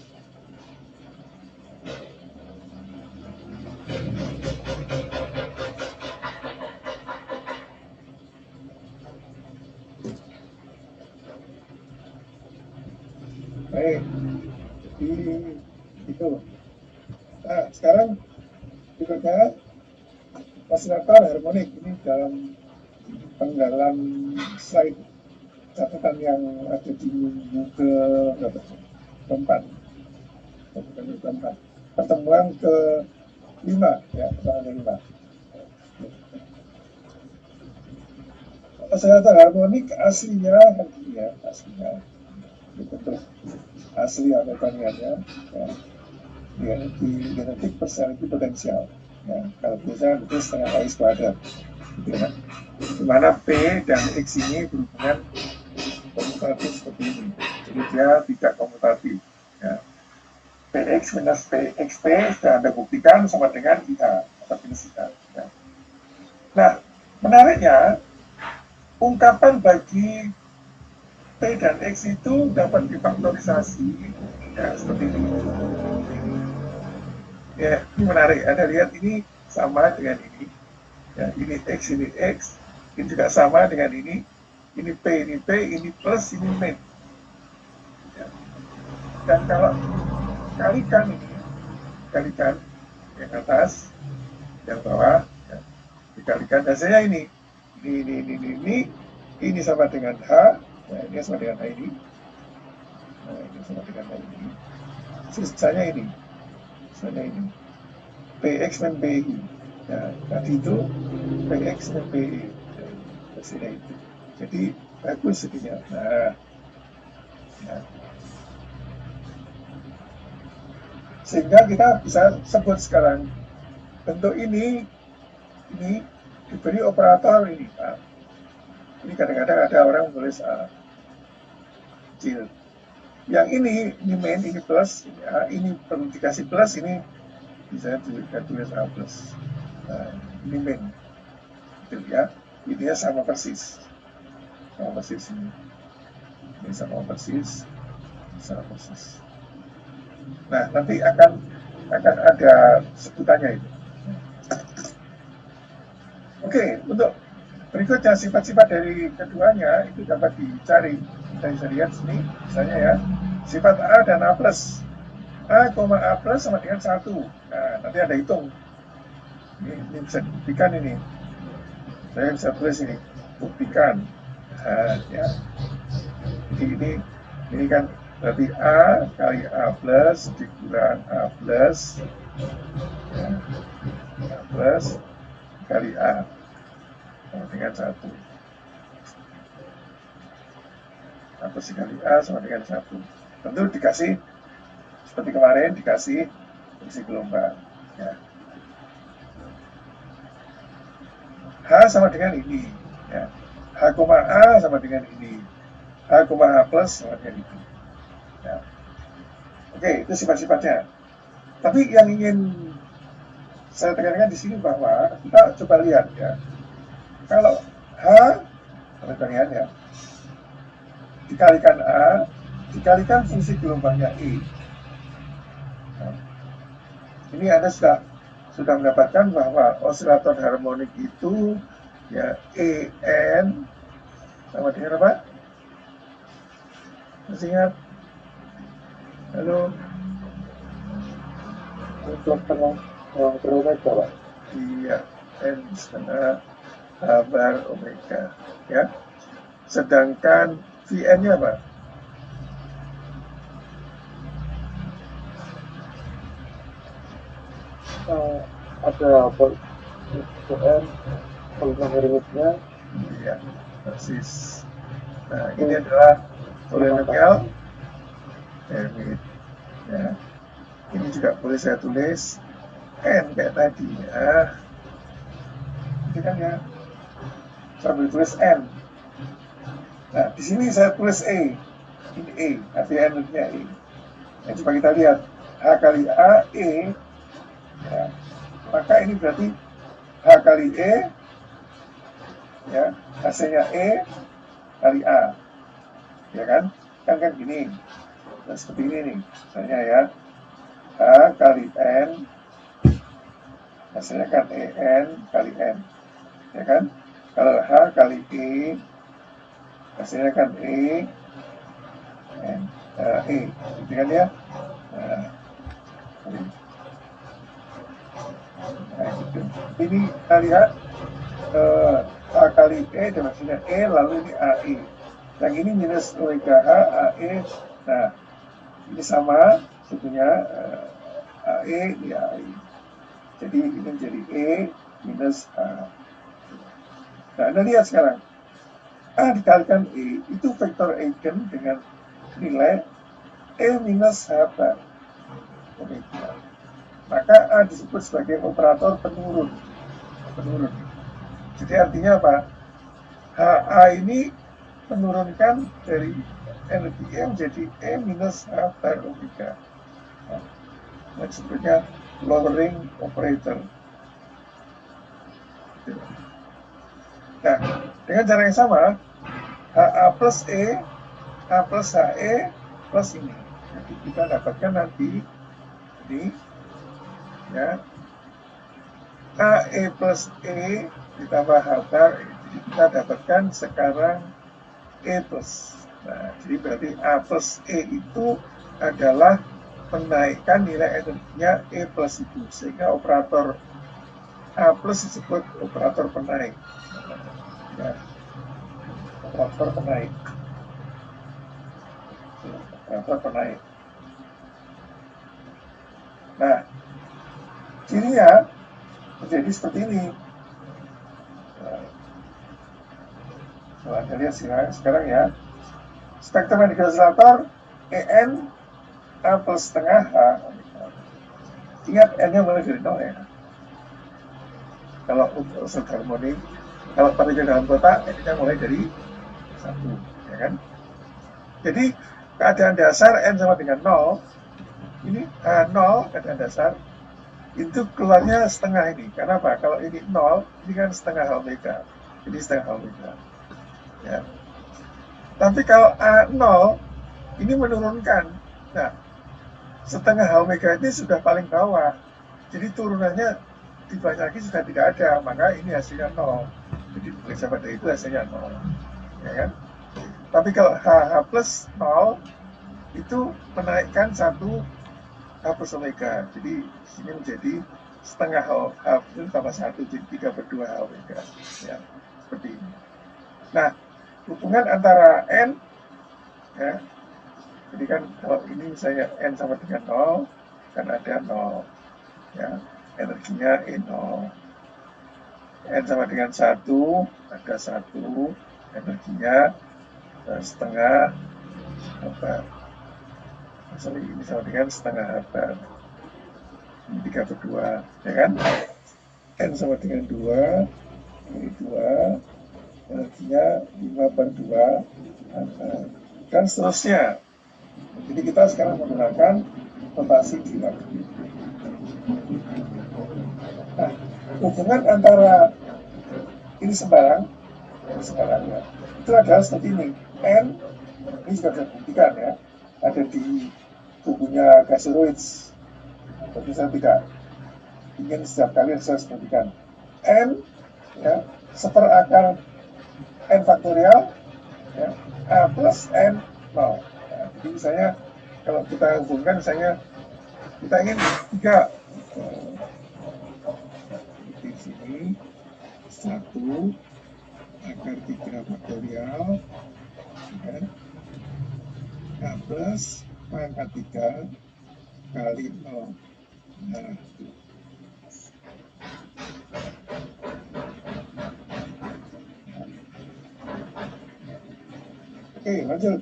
baik, jadi itu. Nah, sekarang berikutnya osilator harmonik. Ini dalam penggalan slide catatan yang ada di Google keempat, pertemuan ke-5 ya, pertemuan ke-5. oscillator harmonik aslinya kan gini ya, aslinya ini bentuk asli Hamiltoniannya ya. Ya, di genetik personality potensial ya, kalau biasa itu setengah kali kuadrat gitu ya, dimana P dan X ini berhubungan komutatif seperti ini, jadi dia tidak komutatif ya. Px minus Pxt sudah Anda buktikan sama dengan IH atau minus IH ya. Nah, menariknya ungkapan bagi P dan X itu dapat difaktorisasi ya, seperti ini. Ya, ini menarik. Anda lihat ini sama dengan ini. Ya, ini X, ini X. Ini juga sama dengan ini. Ini P, ini plus, ini min. Ya. Dan kalau kalikan ini, kalikan yang atas, yang bawah, ya, dikalikan hasilnya ini. Ini sama dengan H. Ya, ini sama dengan H ini. Nah, ini sama dengan H ini. Sisanya ini. Misalnya ini PX dan PI ya, tadi itu PX dan PI hasilnya itu, jadi bagus jadinya. Nah ya. Sehingga kita bisa sebut sekarang bentuk ini diberi operator ini A. Ini kadang-kadang ada orang menulis A kecil. Yang ini min, ini plus, ini perlu dikasih plus, ini bisa tulis A plus. Nah, ini min, gitu ya. Ini sama persis ini. Ini sama persis. Nah, nanti akan ada sebutannya itu. Oke, untuk berikutnya sifat-sifat dari keduanya itu dapat dicari. Kita bisa lihat sini, misalnya ya, sifat A dan A plus. A, A plus sama dengan 1. Nah, nanti ada hitung. Ini bisa dibuktikan ini. Saya bisa tulis ini, buktikan. Nah, ya. Jadi ini kan berarti A kali A plus dikurang A plus. Ya, A plus kali A sama dengan 1. Atau sekali A sama dengan 1. Tentu dikasih seperti kemarin, dikasih fungsi gelombang ya. H sama dengan ini ya. H, A sama dengan ini. H, A plus sama dengan ini ya. Oke, itu sifat-sifatnya. Tapi yang ingin saya tekankan di sini bahwa kita coba lihat ya. Kalau H, perhatian ya, dikalikan A, dikalikan fungsi gelombangnya E. Nah, ini Anda sudah mendapatkan bahwa osilator harmonik itu ya EN sama dengan apa? Masih ingat? Halo? setengah omega, Pak. Iya, N setengah H bar omega ya. Sedangkan VN-nya apa? Ada PN polinomialnya. Iya, persis. Nah, ini adalah polinomial Hermite. Ya. Ini juga boleh saya tulis N kayak tadi ya. Ini kan ya, saya boleh tulis N. Nah, di sini saya tulis E. Ini E, artinya N-nya E. Nah, coba kita lihat H kali A, E. Ya. Maka ini berarti H kali E, ya, hasilnya E kali A. Ya kan? Kan gini. Nah, seperti ini nih, misalnya ya. H kali N, hasilnya kan EN kali N. Ya kan? Kalau H kali E, hasilnya kan E, N, E. Gitu kan ya? Nah, gitu. Ini kita lihat A kali E dan hasilnya E, lalu ini AE. Yang ini minus omega H, AE. Nah, ini sama sebetulnya AE di AE. Jadi ini menjadi E minus A. Nah, Anda lihat sekarang. A dikalikan E itu vektor eigen dengan nilai E minus H bar omega. Maka A disebut sebagai operator penurun. Jadi artinya apa? HA ini menurunkan dari energi E menjadi E minus H bar omega. Nah, disebutnya lowering operator. Nah, dengan cara yang sama, HA plus E, A plus HE plus ini. Jadi kita dapatkan nanti ini, ya, AE plus E ditambah H bar, jadi kita dapatkan sekarang E plus. Nah, jadi berarti A plus E itu adalah menaikkan nilai energinya E plus itu, sehingga operator A plus disebut operator penaik. Ya, operator penaik. Nah, cirinya menjadi seperti ini. Nah, Anda lihat sekarang ya. Spektrum energi oscillator EN A plus setengah H. Ingat N-nya mulai dari 0 ya. Kalau untuk oscillatory harmonik, kalau partikel dalam kotak, N-nya mulai dari 1, ya kan? Jadi keadaan dasar N sama dengan 0, ini 0 keadaan dasar, itu keluarnya setengah ini. Karena apa? Kalau ini 0, ini kan setengah H omega. Jadi setengah H omega. Ya. Tapi kalau A0, ini menurunkan. Nah, setengah H omega ini sudah paling bawah. Jadi turunannya dibanyak lagi sudah tidak ada, maka ini hasilnya 0. Jadi periksa pada itu hasilnya 0. Ya kan? Tapi kalau H plus 0, itu menaikkan 1 H plus omega. Jadi sini menjadi setengah H itu tambah 1, jadi 3/2 H omega. Ya, seperti ini. Nah, hubungan antara N, ya, jadi kan kalau ini misalnya N sama dengan 0, kan ada 0, ya, energinya E0. N sama dengan 1, ada 1, energinya setengah apa? Ini sama dengan setengah H, ini 3/2, ya kan? N sama dengan 2, ini 2, energinya 5/2, dan seterusnya. Jadi kita sekarang menggunakan notasi Dirac. Nah, hubungan antara ini sembarang ya, itu adalah seperti ini. N, ini sudah bisa dibuktikan ya, ada di bukunya Gasiorowicz. Tapi saya tidak ingin setiap kali saya sebutkan. N, ya, seperakar N faktorial, ya, A plus N 0. Nah, jadi misalnya kalau kita hubungkan, misalnya kita ingin 3 di sini 1 akar 3 faktorial, kan? A plus pangkat 3 kali 0. Nah, oke, lanjut.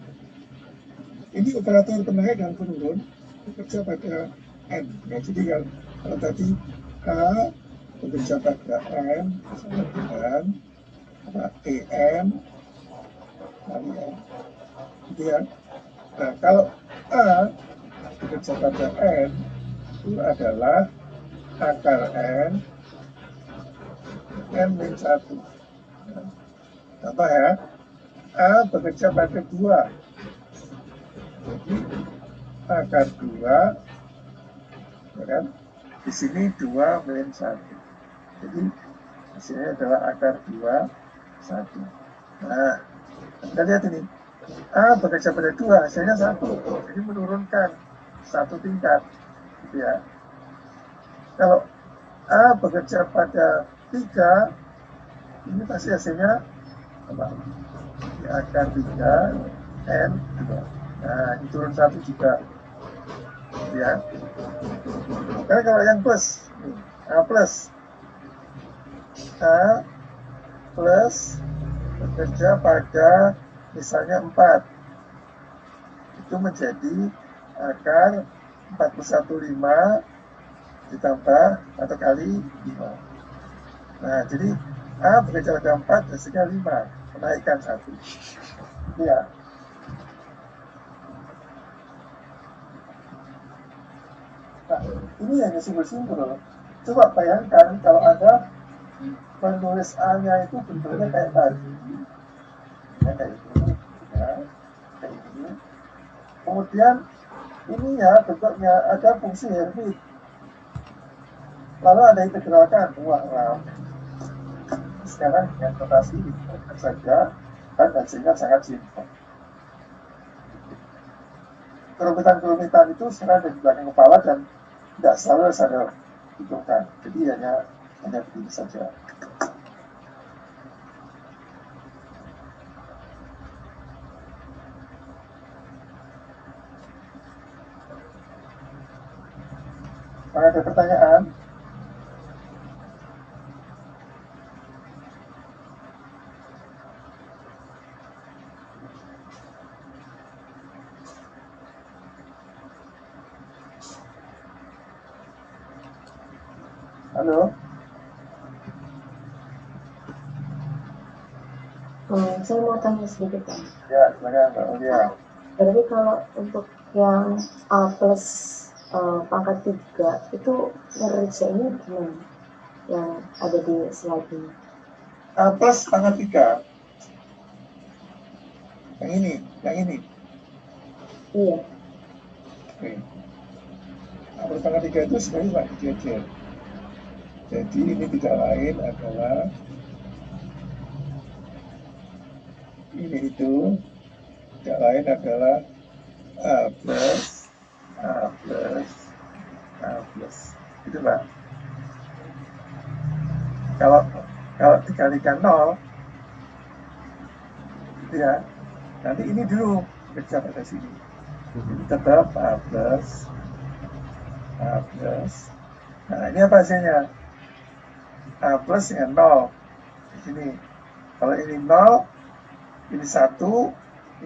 Ini operator penaik dan penurun bekerja pada N. Nah, jadi kalau tadi A bekerja pada N sama dengan EN kali N. Gitu ya. Nah, kalau A bekerja pada N itu adalah akar N min 1. Nah, contoh ya, A bekerja pada 2. Jadi akar 2, ya kan? Di sini 2 min 1. Jadi hasilnya adalah akar 2, 1. Nah, kita lihat ini. A bekerja pada 2, hasilnya 1. Jadi menurunkan 1 tingkat. Gitu ya. Kalau A bekerja pada 3, ini pasti hasilnya apa? Di akar 3, N 2. Nah, ini turun 1 juga. Gitu ya. Karena kalau yang plus, A plus bekerja pada misalnya 4, itu menjadi akar 4+1=5 ditambah atau kali 5. Nah, jadi A bekerja pada 4, hasilnya 5, menaikkan 1. Ya. Nah, ini hanya simbol-simbol. Coba bayangkan kalau Anda menulis A-nya itu bentuknya kayak tadi. Ya, kayak ini. Ya, kayak ini. Kemudian ini ya bentuknya ada fungsi Hermit. Lalu Anda integralkan. Wah. Sekarang dengan notasi integralkan saja dan hasilnya sangat simpel. Kerumitan-kerumitan itu sekarang ada di belakang kepala dan tidak selalu saya hitungkan. Jadi hanya begini saja. Ada pertanyaan? Halo? Saya mau tanya sedikit Pak. Ya, silakan Mbak Mulia. Berarti kalau untuk yang A plus pangkat 3 itu ngerja ini gimana? Yang ada di slide ini. A plus pangkat 3. Yang ini. Iya. Oke. A plus pangkat 3 itu sebenarnya cuma dijejer. Jadi ini tidak lain adalah ini itu tidak lain adalah A plus itu Pak. Kalau dikalikan 0 ya nanti ini dulu kerja pada sini tetap A plus. Nah ini apa hasilnya? A plus dengan 0 di sini. Kalau ini 0, ini 1,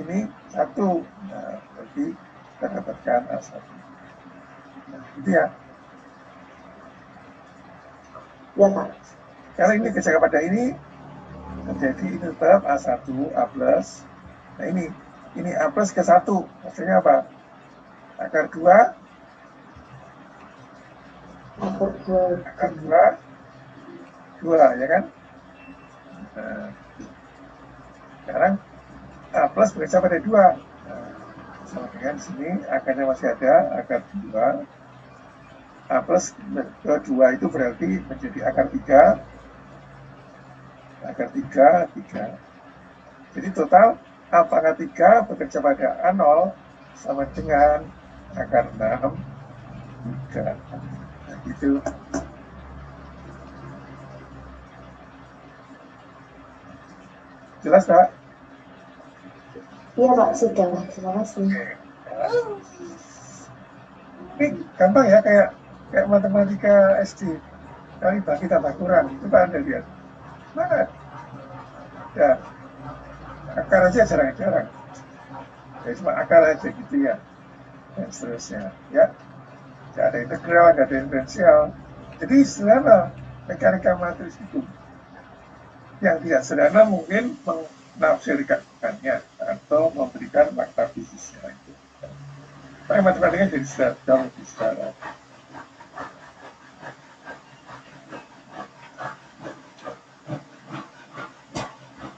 ini 1. Nah, berarti kita dapatkan A1. Nah, itu ya. Ya Pak. Kalau ini kerja pada ini, jadi ini tetap A1, A plus. Nah ini A plus ke 1. Maksudnya apa? Akar 2. Akar 2, ya kan? Nah, sekarang A plus bekerja pada 2. Nah, sama dengan sini akarnya masih ada, akar 2. A plus ke 2 itu berarti menjadi akar 3. Akar 3. Jadi total A pangkat 3 bekerja pada A0 sama dengan akar 6. 3. Nah, gitu. Jelas, Pak? Iya Pak, sudah. Terima kasih. Ini gampang ya, kayak matematika SD. Kali bagi tambah kurang, itu Pak Anda lihat. Mana? Ya, akar aja jarang-jarang. Ya cuma akar aja gitu ya. Dan seterusnya. Ya, nggak ada integral, nggak ada diferensial. Jadi sederhana mekanika matris itu. Yang tidak sederhana mungkin menafsirkannya atau memberikan fakta fisiknya itu. Tapi matematika jadi jauh lebih sederhana.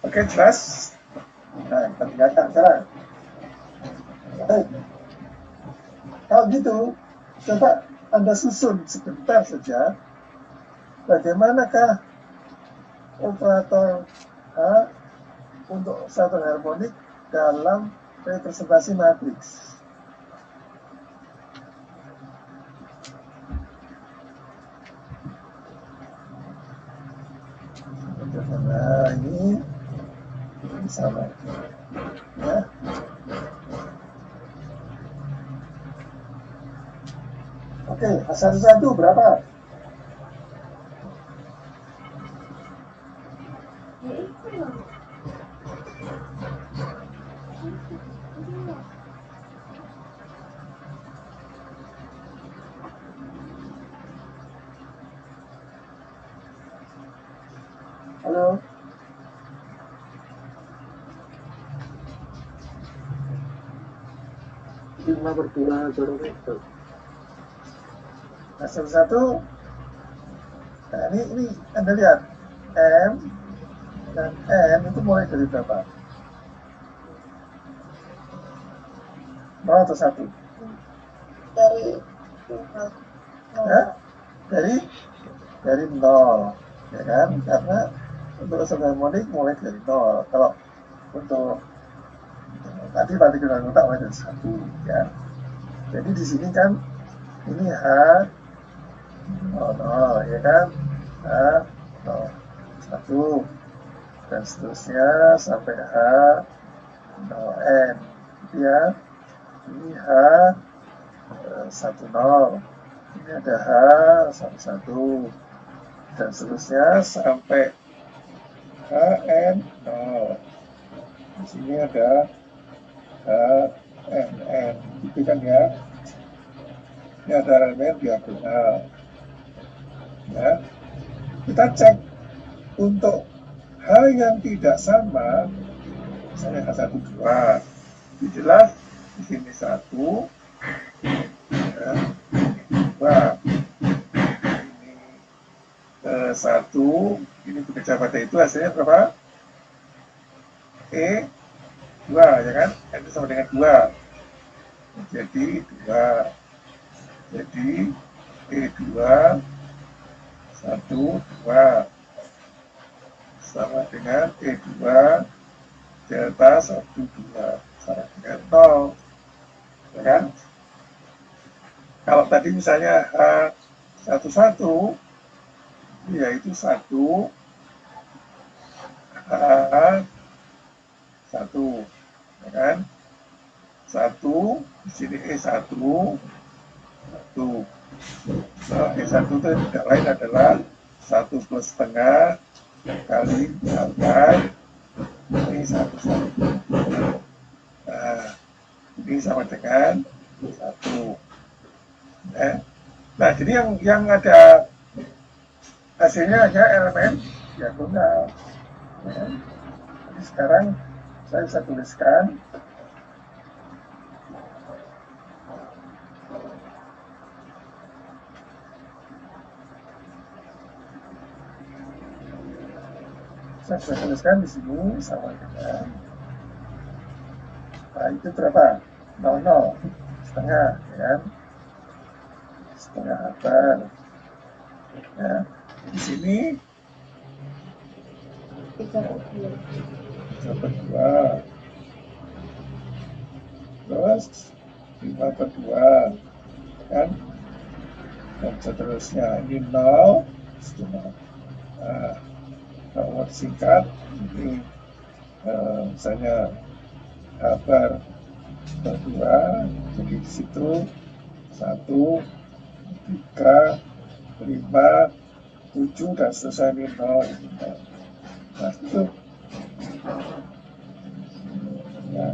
Oke, jelas? Nah, kita tinggalkan sekarang. Baik. Kalau gitu, coba Anda susun sebentar saja bagaimanakah operator A untuk satu harmonik dalam representasi matriks. Nah, ini sama ya. Oke, A1 berapa? Halo. Lima per dua barometer. Nah, satu. Nah, ini Anda lihat M dan N itu mulai dari berapa? 0 atau 1? Dari Ya? Dari 0, ya kan? Karena untuk resonans harmonik mulai dari 0. Kalau untuk tadi partikular kontak mulai dari 1, ya. Jadi di sini kan ini H 0, ya kan? H 0, 1 dan seterusnya sampai H 0N, ya. Ini H 10, ini ada H 11 dan seterusnya sampai HN0. Di sini ada HNN, itu kan ya. Ini ada elemen diagonal. Ya, kita cek untuk hal yang tidak sama, misalnya H1 2, jelas di sini 1, ya, 2, ini 1, ini bekerja pada itu hasilnya berapa? E 2, ya kan? Itu sama dengan 2, jadi 2, jadi E2 1 2 sama dengan E2 delta 1 2 sama dengan 0, ya kan? Kalau tadi misalnya H11 yaitu 1 H1, ya kan? 1 di sini E1 1. E1 itu tidak lain adalah 1 plus setengah kali misalkan ini 1 1. Nah, ini sama dengan 1. Nah, jadi yang ada hasilnya hanya elemen diagonal. Ya. Jadi sekarang saya bisa tuliskan di sini sama dengan, nah itu berapa? 00 setengah, ya kan? Setengah akar, ya. Di sini 3/2, terus 5/2, kan? Dan seterusnya ini 0 setengah. Nah, kalau singkat ini misalnya akar berdua, jadi di situ 1 3 5 7 dan seterusnya ini 0 ini 0. Nah itu ya.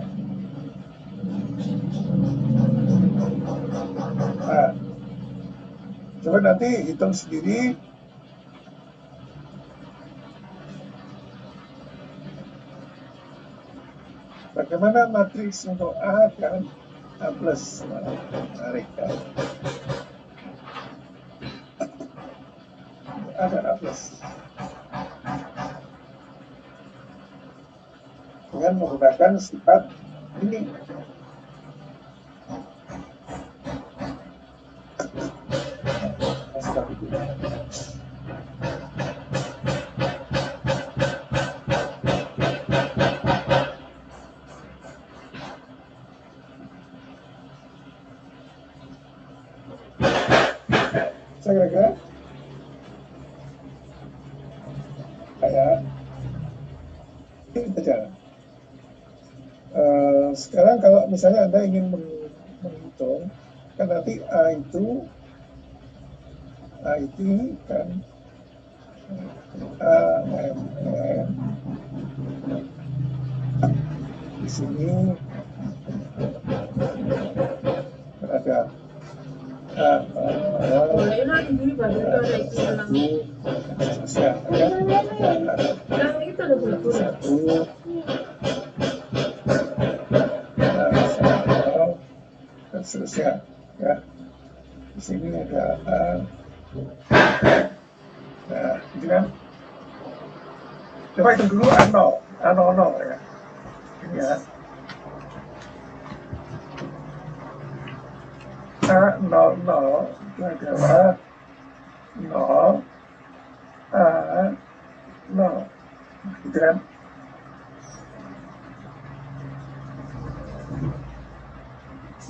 Nah, coba nanti hitung sendiri bagaimana matriks untuk A dan A plus. Nah, menarik kan? A dan A plus dengan menggunakan sifat ini. Saya kira kayak ini saja. Sekarang kalau misalnya Anda ingin menghitung, kan nanti A itu kan A, M, N, di sini ada seterusnya ya. Satu dan seterusnya ya. Di sini ada nah, gitu kan. Coba hitung dulu A00 ya. Ini ya. A00 itu adalah 0 A0 gitu kan.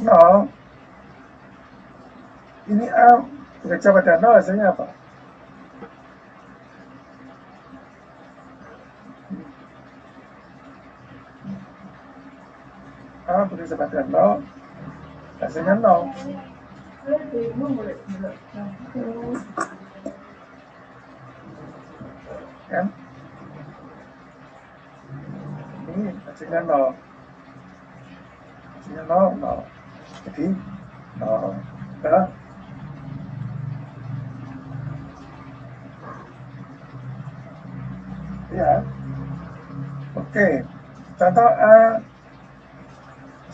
Nol ini A bekerja pada 0 hasilnya apa? A bekerja pada 0 hasilnya 0 kan? Ini hasilnya 0 hasilnya 0 jadi 0 ya. Ya oke, contoh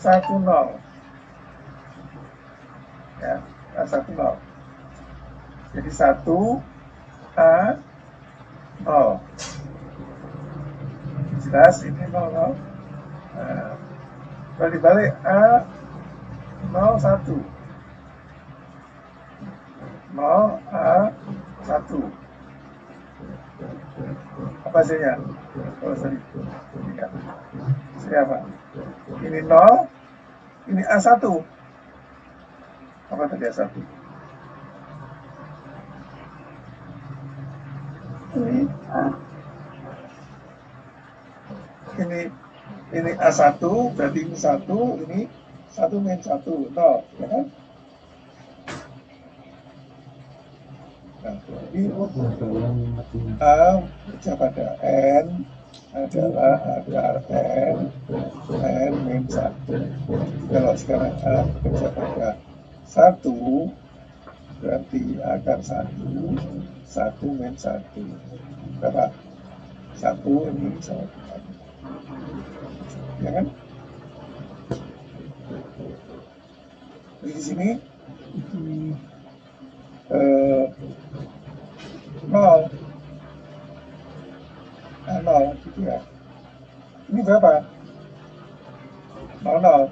A10 ya, A10 jadi 1 A0 jelas ini 0 nah, kalau dibalik A01 A1 apa hasilnya? Oh sorry ya. Hasilnya apa? Ini 0 ini A1 apa tadi A1? Ini A1 berarti ini 1 ini 1 min 1 0 ya kan? Nah, jadi A bekerja pada N adalah akar N min 1. Kalau sekarang A bekerja pada 1 berarti akar 1 min 1 berapa? 1 ini sama dengan ya kan? Jadi di sini 0 gitu ya. Ini berapa? 0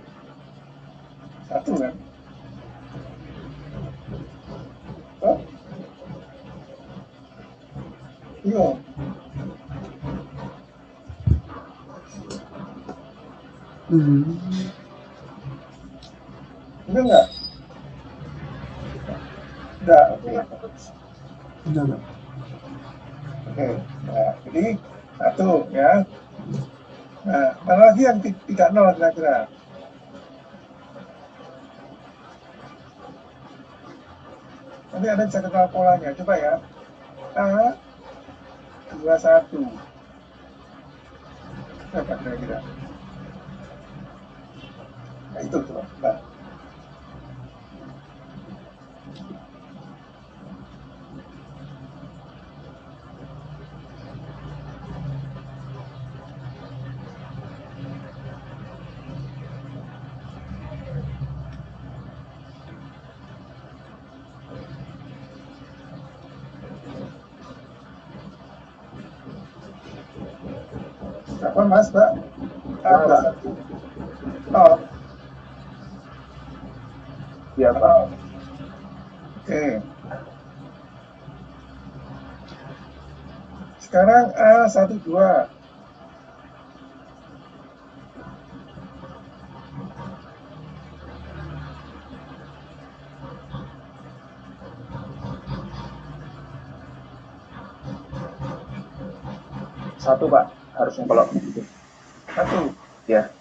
1 kan? Oh? Iya. Ini enggak? Enggak, oke. Enggak. Oke, nah jadi 1 ya. Nah, mana lagi yang tidak 0 kira-kira? Nanti Anda bisa kenal polanya, coba ya. A21 berapa kira-kira? Nah itu coba. Nah. Berapa mas, Mbak? A21 0 Ya, Pak. Oke. Sekarang A12 1, Pak. Harusnya kalau begitu. 1 Ya.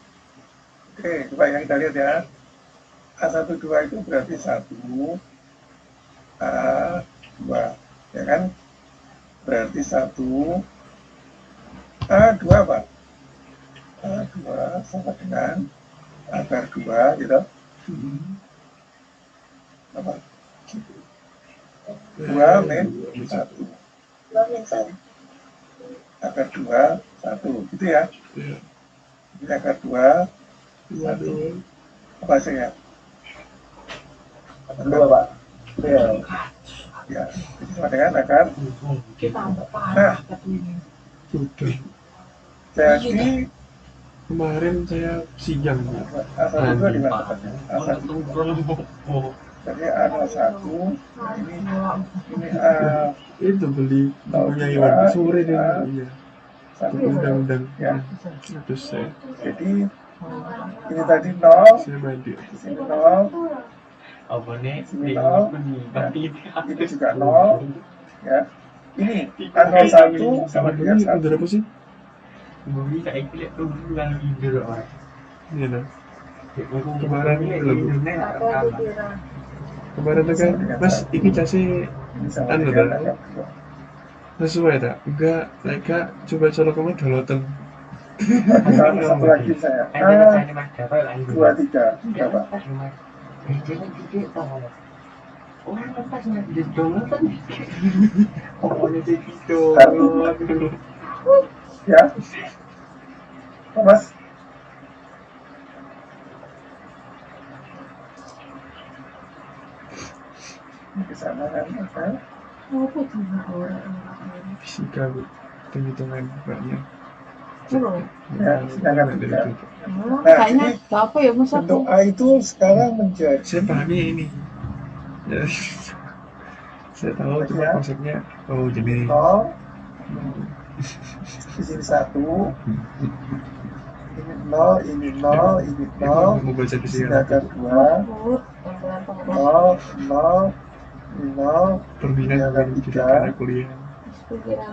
Oke, coba yang kita lihat ya. A12 itu berarti 1 A2 ya kan? Berarti 1 A2 apa? A2 sama dengan akar 2 gitu. Apa? 2 min 1. 2 min 1. Akar 2, 1. Gitu ya. Iya. Ini akar 2, 2. apa hasilnya? Akar 2, Pak. Iya. Ya, jadi sama dengan akar. Nah, Sudah. jadi Kemarin saya siang. A1 di mana tempatnya? A1. Jadi A01, ini A Itu beli punya Iwan sore dan iya. Undang-undang ya. Terus saya Jadi ini tadi 0, mandi. di sini 0, Apa nih? di sini 0, ini juga 0, ya. Ini A01 sama dengan 1. Udah apa sih? Bumi tak ikut tu bulan leader orang. Iya nah. Kemarin Kemarin tuh kan, Mas, ini casih Ini sama anu dengan tak? akar 2. Sesuai tak? Enggak, mereka coba colok kamu doloten. Satu lagi saya. A23, berapa? Ya, Mas. Ini ke sana kan, kan? Fisika, Bu. Penghitungan banyak. Ya, silakan dari ya. itu. Kayaknya apa ya Mas Bentuk aku? A itu sekarang menjadi Saya pahamnya ini. Ya. Saya tahu cuma konsepnya. Oh, jadi 0, di sini 1, ini 0, ini 0, ini 0, mau baca di di sini sini akar 2, 0, 0, ini 0, perbinaan ini akar juga 3, karena kuliah.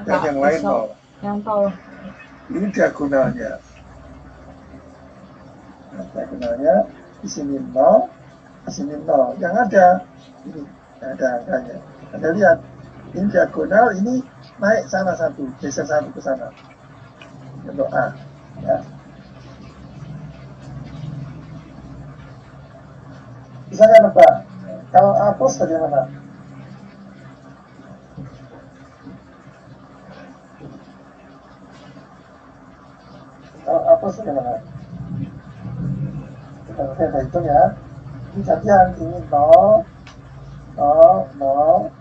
dan yang lain 0. Yang tahu. Ini diagonalnya. Nah, diagonalnya di sini 0, di sini 0. Yang ada ini ada angkanya. Anda lihat, ini diagonal, ini naik sana satu, geser satu ke sana. Untuk A, ya. Bisa nggak nebak? Kalau A plus bagaimana? Kalau A plus bagaimana? Kita hitung ya. Ini gantian, ini 0, 0, 0,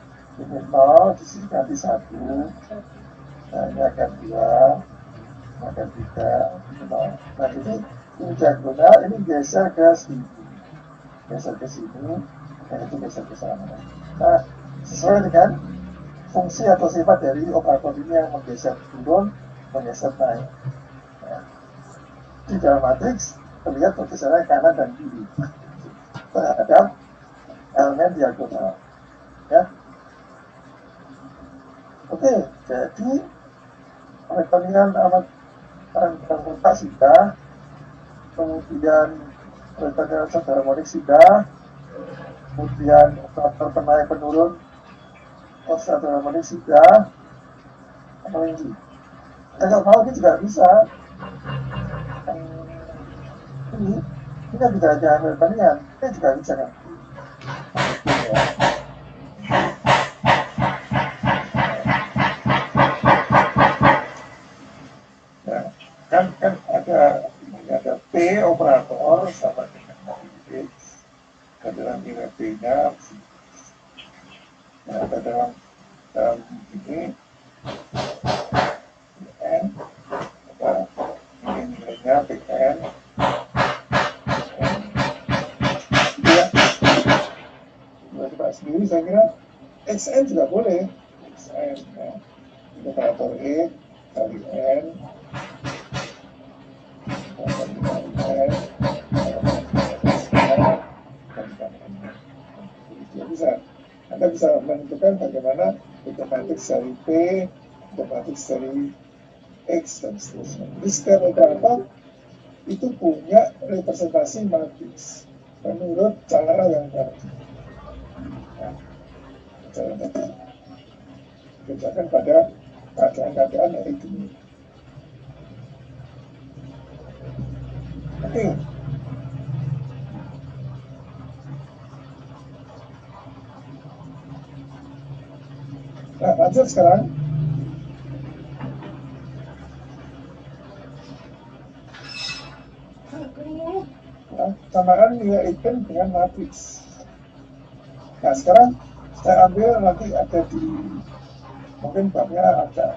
ini 0, di sini ganti 1, nah ini akan 2, akan 3, 0. Nah ini diagonal, ini geser ke sini, geser ke sini, dan itu geser ke sana. Nah, sesuai dengan fungsi atau sifat dari operator ini yang menggeser turun, menggeser naik. Nah, di dalam matriks terlihat pergeseran kanan dan kiri terhadap elemen diagonal, ya. Oke, jadi perbandingan amat terletak sudah, kemudian perbandingan satu harmonik sudah, kemudian operator penaik penurun satu harmonik sudah, apa ini? Kalau mau ini juga bisa. Ini kan tidak hanya perbandingan, ini juga bisa kan. Nah, kan ada P operator sama dengan X, dalam nilai P-nya. Nah, ada dalam ini N, ini nilainya PN. Sendiri saya kira XN juga boleh, XN ya. Operator E kali N bisa. Anda bisa menentukan bagaimana matematik dari P, matematik dari X dan seterusnya. Jadi setiap operator itu punya representasi matriks menurut cara yang tadi. Cara tadi kerjakan pada keadaan-keadaan yang itu. Oke. Nah, lanjut sekarang. Nah, samakan nilai eigen dengan matriks. Nah, sekarang saya ambil nanti ada di mungkin babnya agak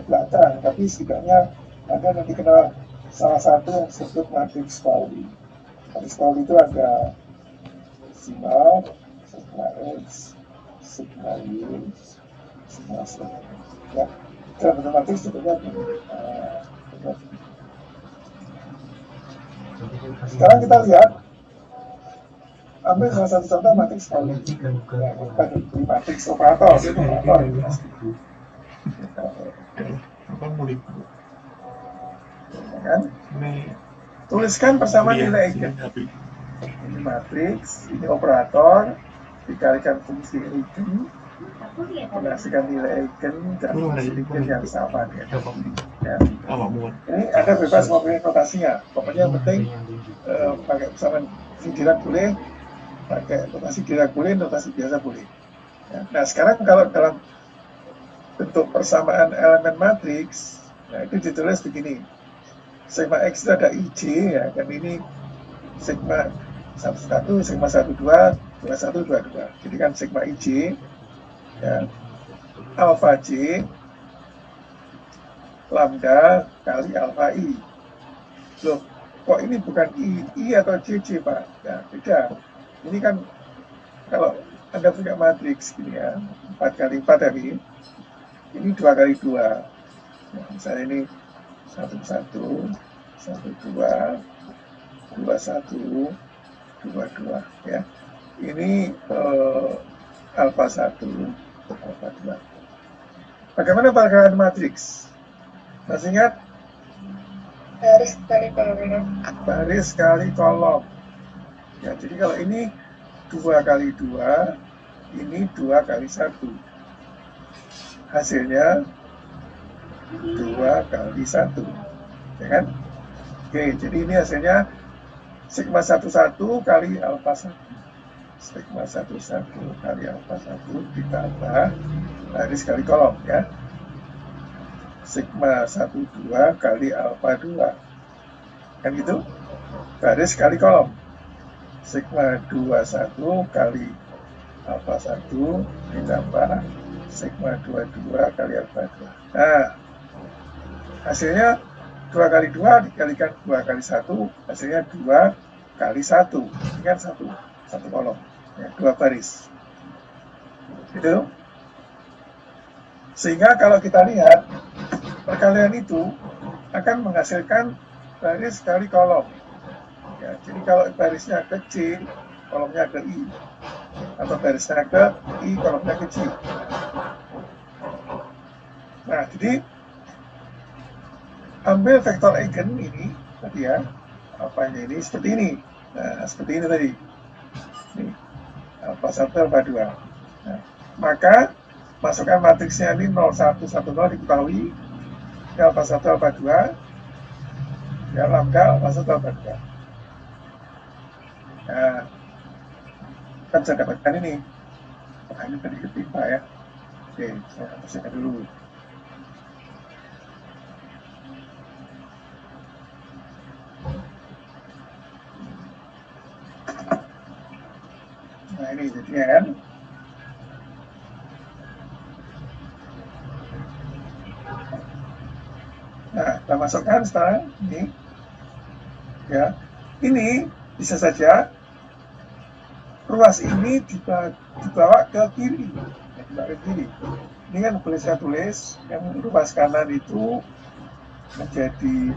belakang, tapi setidaknya Anda nanti kenal salah satu yang disebut matriks Pauli. Matriks Pauli itu ada sigma, sigma X, sigma Y, sigma Z. Ya, dalam bentuk matriks sebetulnya sekarang kita lihat, ambil salah satu contoh matriks Pauli. Ya, di matriks operator. Apa murid? Kan? Tuliskan persamaan nilai eigen. Ini matriks, ini operator, dikalikan fungsi eigen, menghasilkan nilai eigen dan fungsi eigen yang sama ya. Ini Anda bebas memilih notasinya. Pokoknya yang penting pakai persamaan Dirac boleh, pakai notasi Dirac boleh, notasi biasa boleh. Ya. Nah sekarang kalau dalam bentuk persamaan elemen matriks, nah itu ditulis begini. Sigma X itu ada IJ ya, kan ini sigma 11, sigma 12, 21, 22. Jadi kan sigma IJ ya, alpha J lambda kali alpha I. Loh, kok ini bukan I atau JJ Pak? Ya, beda. Ini kan kalau Anda punya matriks gini ya, 4 kali 4 tadi, ini 2 kali 2. Nah, misalnya ini 11, 12, 21, 22 ya. Ini alpha 1, alpha 2. Bagaimana pergerakan matriks? Masih ingat? Baris kali kolom. Baris kali kolom. Ya, jadi kalau ini 2 kali 2, ini 2 kali 1. Hasilnya 2 kali 1. Ya kan? Oke, jadi ini hasilnya sigma 11 kali alpha 1. Sigma 11 kali alpha 1 ditambah baris kali kolom ya. Sigma 12 kali alpha 2. Kan gitu? Baris kali kolom. Sigma 21 kali alpha 1 ditambah sigma 22 kali alpha 2. Nah, hasilnya 2 kali 2 dikalikan 2 kali 1, hasilnya 2 kali 1. Ini kan satu kolom, ya, 2 baris. Gitu. Sehingga kalau kita lihat, perkalian itu akan menghasilkan baris kali kolom. Ya, jadi kalau barisnya ke C, kolomnya ke I. Atau barisnya ke I, kolomnya ke C. Nah, jadi ambil vektor eigen ini tadi ya, apanya ini seperti ini. Nah, seperti ini tadi. Ini alpha 1, alpha 2. Nah, maka masukkan matriksnya ini 0110 diketahui. Ini alpha 1, alpha 2. Ya, lambda alpha 1, alpha 2. Nah, kita bisa dapatkan ini. Nah, ini tadi ketimpa ya. Oke, saya hapuskan dulu. Nah, ini jadinya kan. Nah, kita masukkan sekarang ini. Ya, ini bisa saja ruas ini dibawa ke kiri. Ya, dibawa ke kiri. Ini kan boleh saya tulis yang ruas kanan itu menjadi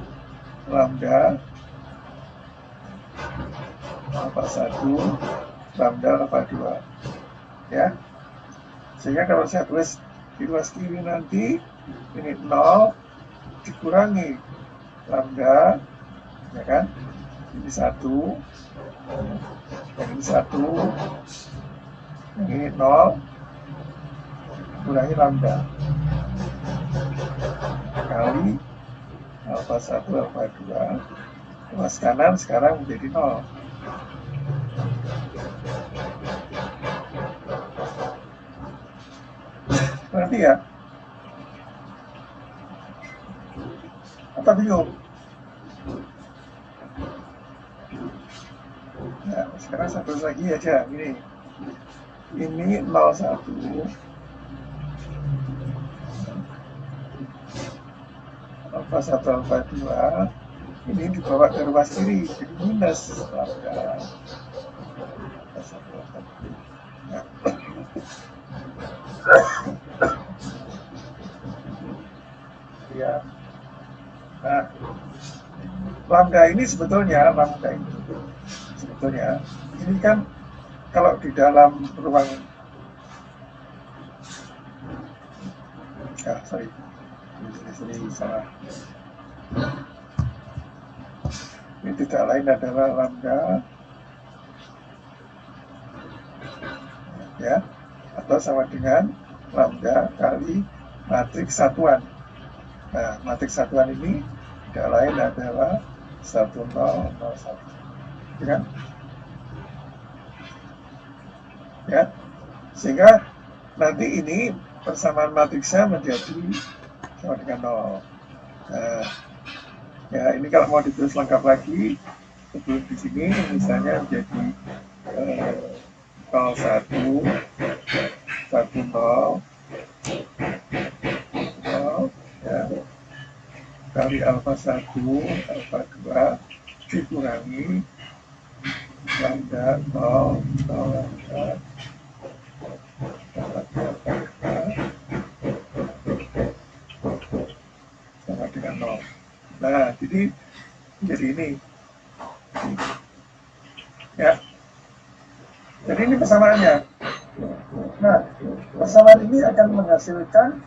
lambda alpha 1, lambda alpha 2. Ya. Sehingga kalau saya tulis di ruas kiri nanti ini 0 dikurangi lambda, ya kan? Ini 1, yang ini 1, yang ini 0, kurangi lambda kali alpha 1, alpha 2, Ruas kanan sekarang menjadi 0. Berarti ya? Atau bingung? Nah, sekarang satu lagi aja. Ini 01. Alfa 1, alfa 2. Ini dibawa ke ruas kiri, jadi minus lambda. Ya. Nah, lambda ini sebetulnya ini kan kalau di dalam ruang ini salah. Ini tidak lain adalah lambda ya, atau sama dengan lambda kali matriks satuan. Nah, matriks satuan ini tidak lain adalah 1, 0, 0, 1. Ya kan? Ya. Sehingga nanti ini persamaan matriksnya menjadi sama dengan 0. Nah, ya ini kalau mau ditulis lengkap lagi, sebelum di sini misalnya menjadi 01, 10, 0, ya, kali alfa 1, alfa 2 dikurangi lambda 0, 0, lambda sama dengan 0. Nah, jadi ini ya. Jadi ini persamaannya. Nah, persamaan ini akan menghasilkan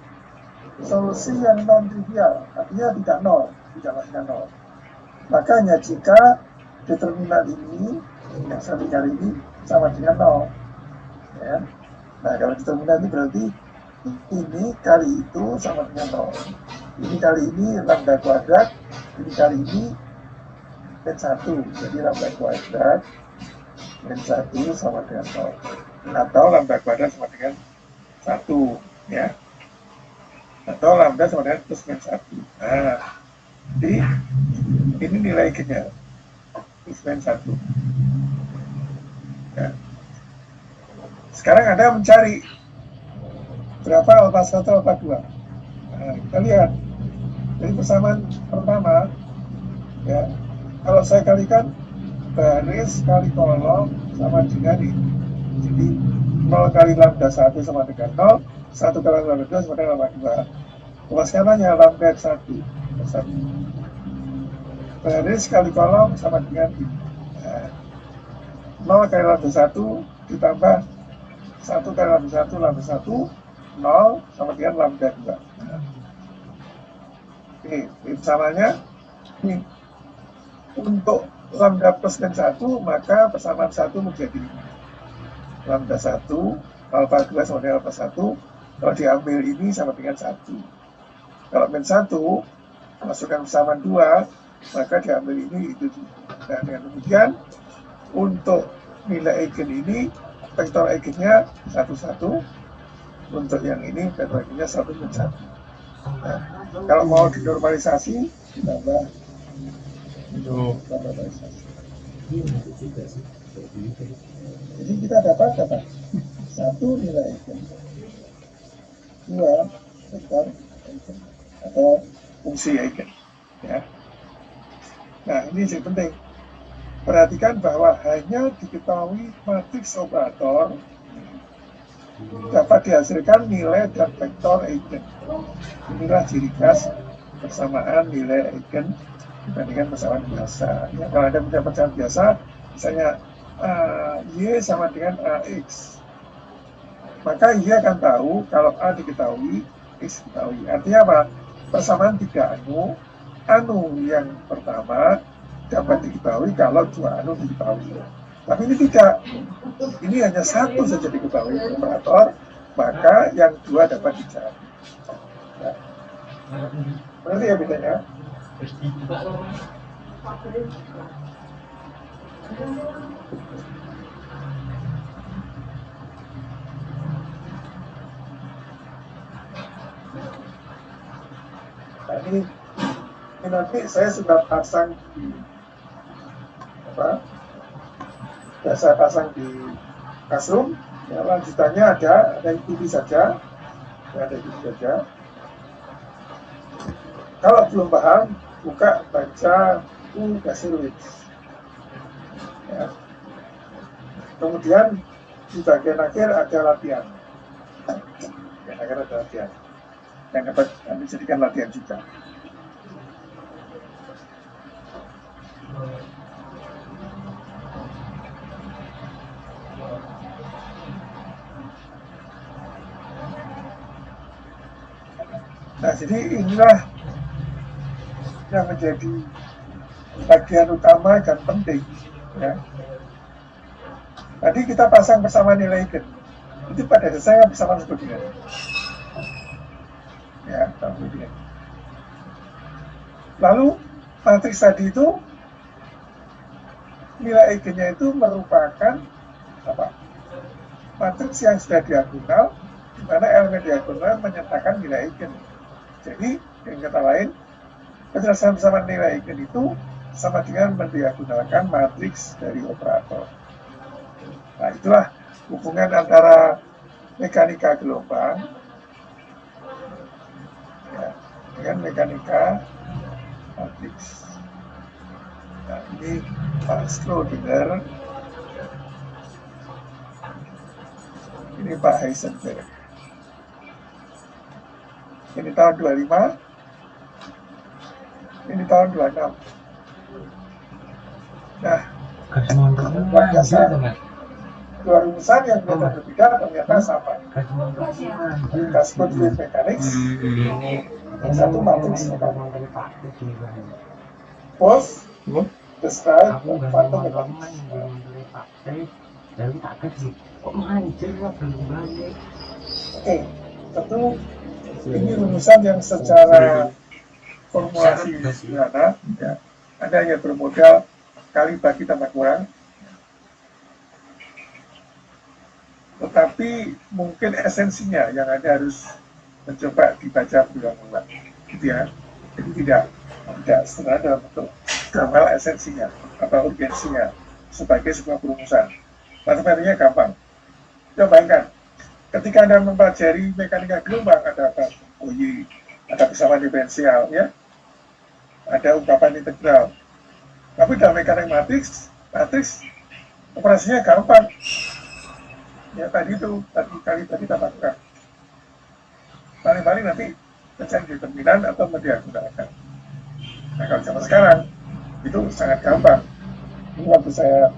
solusi yang non-trivial, artinya tidak 0, tidak masukkan 0. Makanya jika determinan ini yang satu kali ini sama dengan 0, ya. Nah, kalau determinan ini berarti ini kali itu sama dengan 0. Ini kali ini lambda kuadrat, ini kali ini min 1, jadi lambda kuadrat min 1 sama dengan 0, atau lambda kuadrat sama dengan 1, ya, atau lambda sama dengan plus min 1. Nah, jadi ini nilai eigennya plus min 1. Ya. Sekarang Anda mencari berapa alfa 1, alfa 2. Nah, kita lihat dari persamaan pertama, ya, kalau saya kalikan baris kali kolom sama dengan ini, jadi 0 kali lambda 1 sama dengan 0, 1 kali lambda 2 sama dengan lambda 2. Ruas kanannya lambda 1, baris kali kolom sama dengan ini. Nah, 0 kali lambda 1 ditambah 1 kali lambda 1, 0 sama dengan lambda 2. Oke, persamanya ini. Untuk lambda plus min 1, maka persamaan 1 menjadi lambda 1, alfa 2 sama dengan alfa 1. Kalau diambil ini sama dengan 1. Kalau min 1, masukkan persamaan 2, maka diambil ini, itu. Dan dengan demikian, untuk nilai eigen ini, vektor eigennya 1, 1. Untuk yang ini, vektor eigennya 1 min 1. Nah, kalau mau dinormalisasi, ditambah normalisasi. Jadi kita dapat 1 nilai eigen, 2 vektor eigen atau fungsi eigen. Ya. Nah, ini yang penting. Perhatikan bahwa hanya diketahui matriks operator dapat dihasilkan nilai dan vektor eigen. Inilah ciri khas persamaan nilai eigen dibandingkan persamaan biasa. Ya, kalau Anda punya persamaan biasa, misalnya Y sama dengan AX, maka Y akan tahu kalau A diketahui, X diketahui. Artinya apa? Persamaan 3 anu yang pertama dapat diketahui kalau 2 anu diketahui. Tapi ini tidak, ini hanya 1 saja diketahui operator, maka yang 2 dapat dicari. Nah, berarti ya bedanya. Nah, ini nanti saya sudah pasang di apa? Sudah saya pasang di Classroom. Ya, lanjutannya ada ikuti saja. Ya, ada ikuti saja. Kalau belum paham, buka baca buku Kasir Wits. Ya. Kemudian di bagian akhir ada latihan. Bagian akhir ada latihan. Yang dapat dijadikan latihan juga. Nah, jadi inilah yang menjadi bagian utama dan penting. Ya. Tadi kita pasang bersama nilai gen. Itu pada dasarnya bersama sebagainya. Ya, sebagainya. Lalu matriks tadi itu nilai eigennya itu merupakan apa? Matriks yang sudah diagonal, di mana elemen diagonal menyertakan nilai eigen. Jadi, dengan kata lain, penjelasan bersama nilai eigen itu sama dengan mendiagonalkan matriks dari operator. Nah, itulah hubungan antara mekanika gelombang ya, dengan mekanika matriks. Nah, ini Pak Schrödinger, ini Pak Heisenberg. Ini tahun 25, ini tahun 26. Nah, luar biasa. Dua rumusan yang berbeda ternyata sama. Kita sebut fluid mechanics, yang satu matriks mechanics. Both describe quantum mechanics. Oke, tentu ini rumusan yang secara formulasi sederhana, ya, Anda hanya bermodal kali bagi tambah kurang, tetapi mungkin esensinya yang Anda harus mencoba dibaca berulang-ulang, gitu ya. Jadi tidak sederhana dalam bentuk gampang esensinya atau urgensinya sebagai sebuah perumusan. Matematikanya gampang. Coba bayangkan, ketika Anda mempelajari mekanika gelombang, ada apa? Ada kesamaan diferensial, ya. Ada ungkapan integral. Tapi dalam mekanik matriks operasinya gampang. Ya tadi itu, tadi tambah kurang. Paling-paling nanti mencari determinan atau mendiagonalkan. Nah, kalau zaman sekarang, itu sangat gampang. Ini waktu saya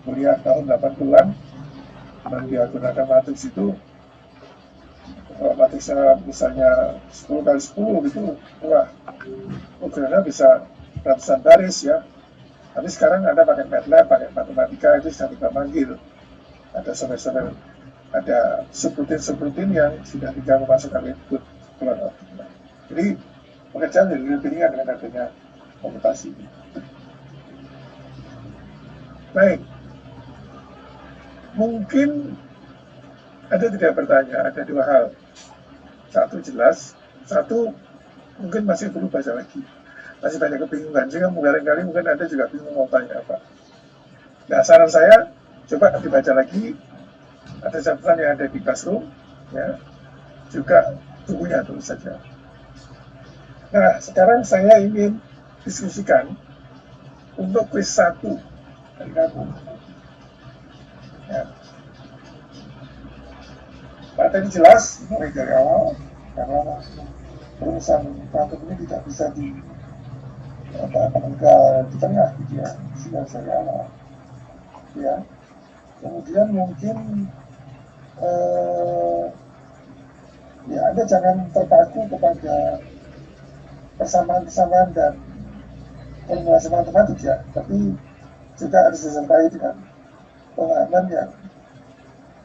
kuliah tahun 80-an, mendiagonalkan matriks itu, kalau matriksnya misalnya 10 kali 10 gitu, wah, ukurannya bisa ratusan baris ya. Tapi sekarang Anda pakai MATLAB, pakai matematika, itu sudah tidak manggil. Ada software, ada subrutin yang sudah tidak memasukkan input keluar output. Jadi pekerjaan lebih ringan dengan adanya komputasi. Baik, mungkin Anda tidak bertanya, ada dua hal. Satu jelas, satu mungkin masih perlu baca lagi. Masih banyak kebingungan, sehingga barangkali mungkin Anda juga bingung mau tanya apa. Nah, saran saya, coba dibaca lagi, ada catatan yang ada di Classroom, ya, juga bukunya tulis saja. Nah, sekarang saya ingin diskusikan untuk quiz 1 dari kamu. Ya. Materi jelas, mulai dari awal, karena perurusan kuantum ini tidak bisa di tengah gitu ya, sudah dari awal. Ya. Kemudian mungkin ya Anda jangan terpaku kepada persamaan-persamaan dan formulasi matematik ya, tapi juga harus disertai dengan pemahaman yang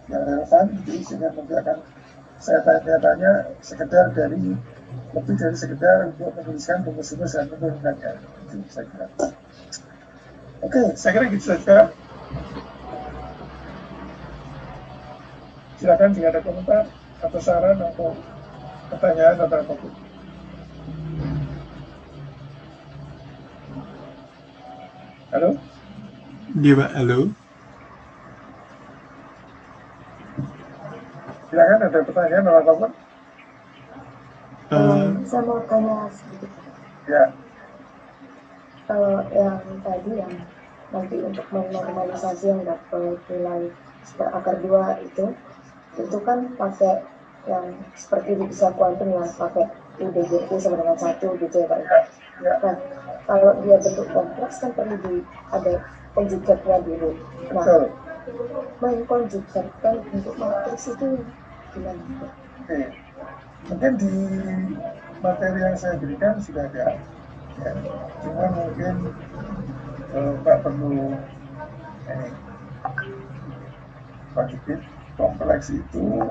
relevan gitu, sehingga nanti akan saya tanya sekedar lebih dari sekedar untuk menuliskan rumus-rumus dan menurunkannya, itu saya kira. Oke, saya kira gitu saja. Silakan jika ada komentar atau saran atau pertanyaan atau apapun. Halo? Dia Pak, halo. Silakan ada pertanyaan atau apapun. Saya mau tanya sedikit. Ya, Kalau yang tadi yang nanti untuk menormalisasi yang dapat nilai akar 2 itu kan pakai yang seperti di bisa kuantum yang pakai UDGT sama dengan 1 gitu ya Pak. ya. Nah, kalau dia bentuk kompleks kan perlu ada konjugatnya dulu. Nah, Betul. mengkonjugatkan bentuk matriks itu gimana? Oke. Mungkin di materi yang saya berikan sudah ada. Ya. Cuma mungkin Pak perlu konjugit kompleks itu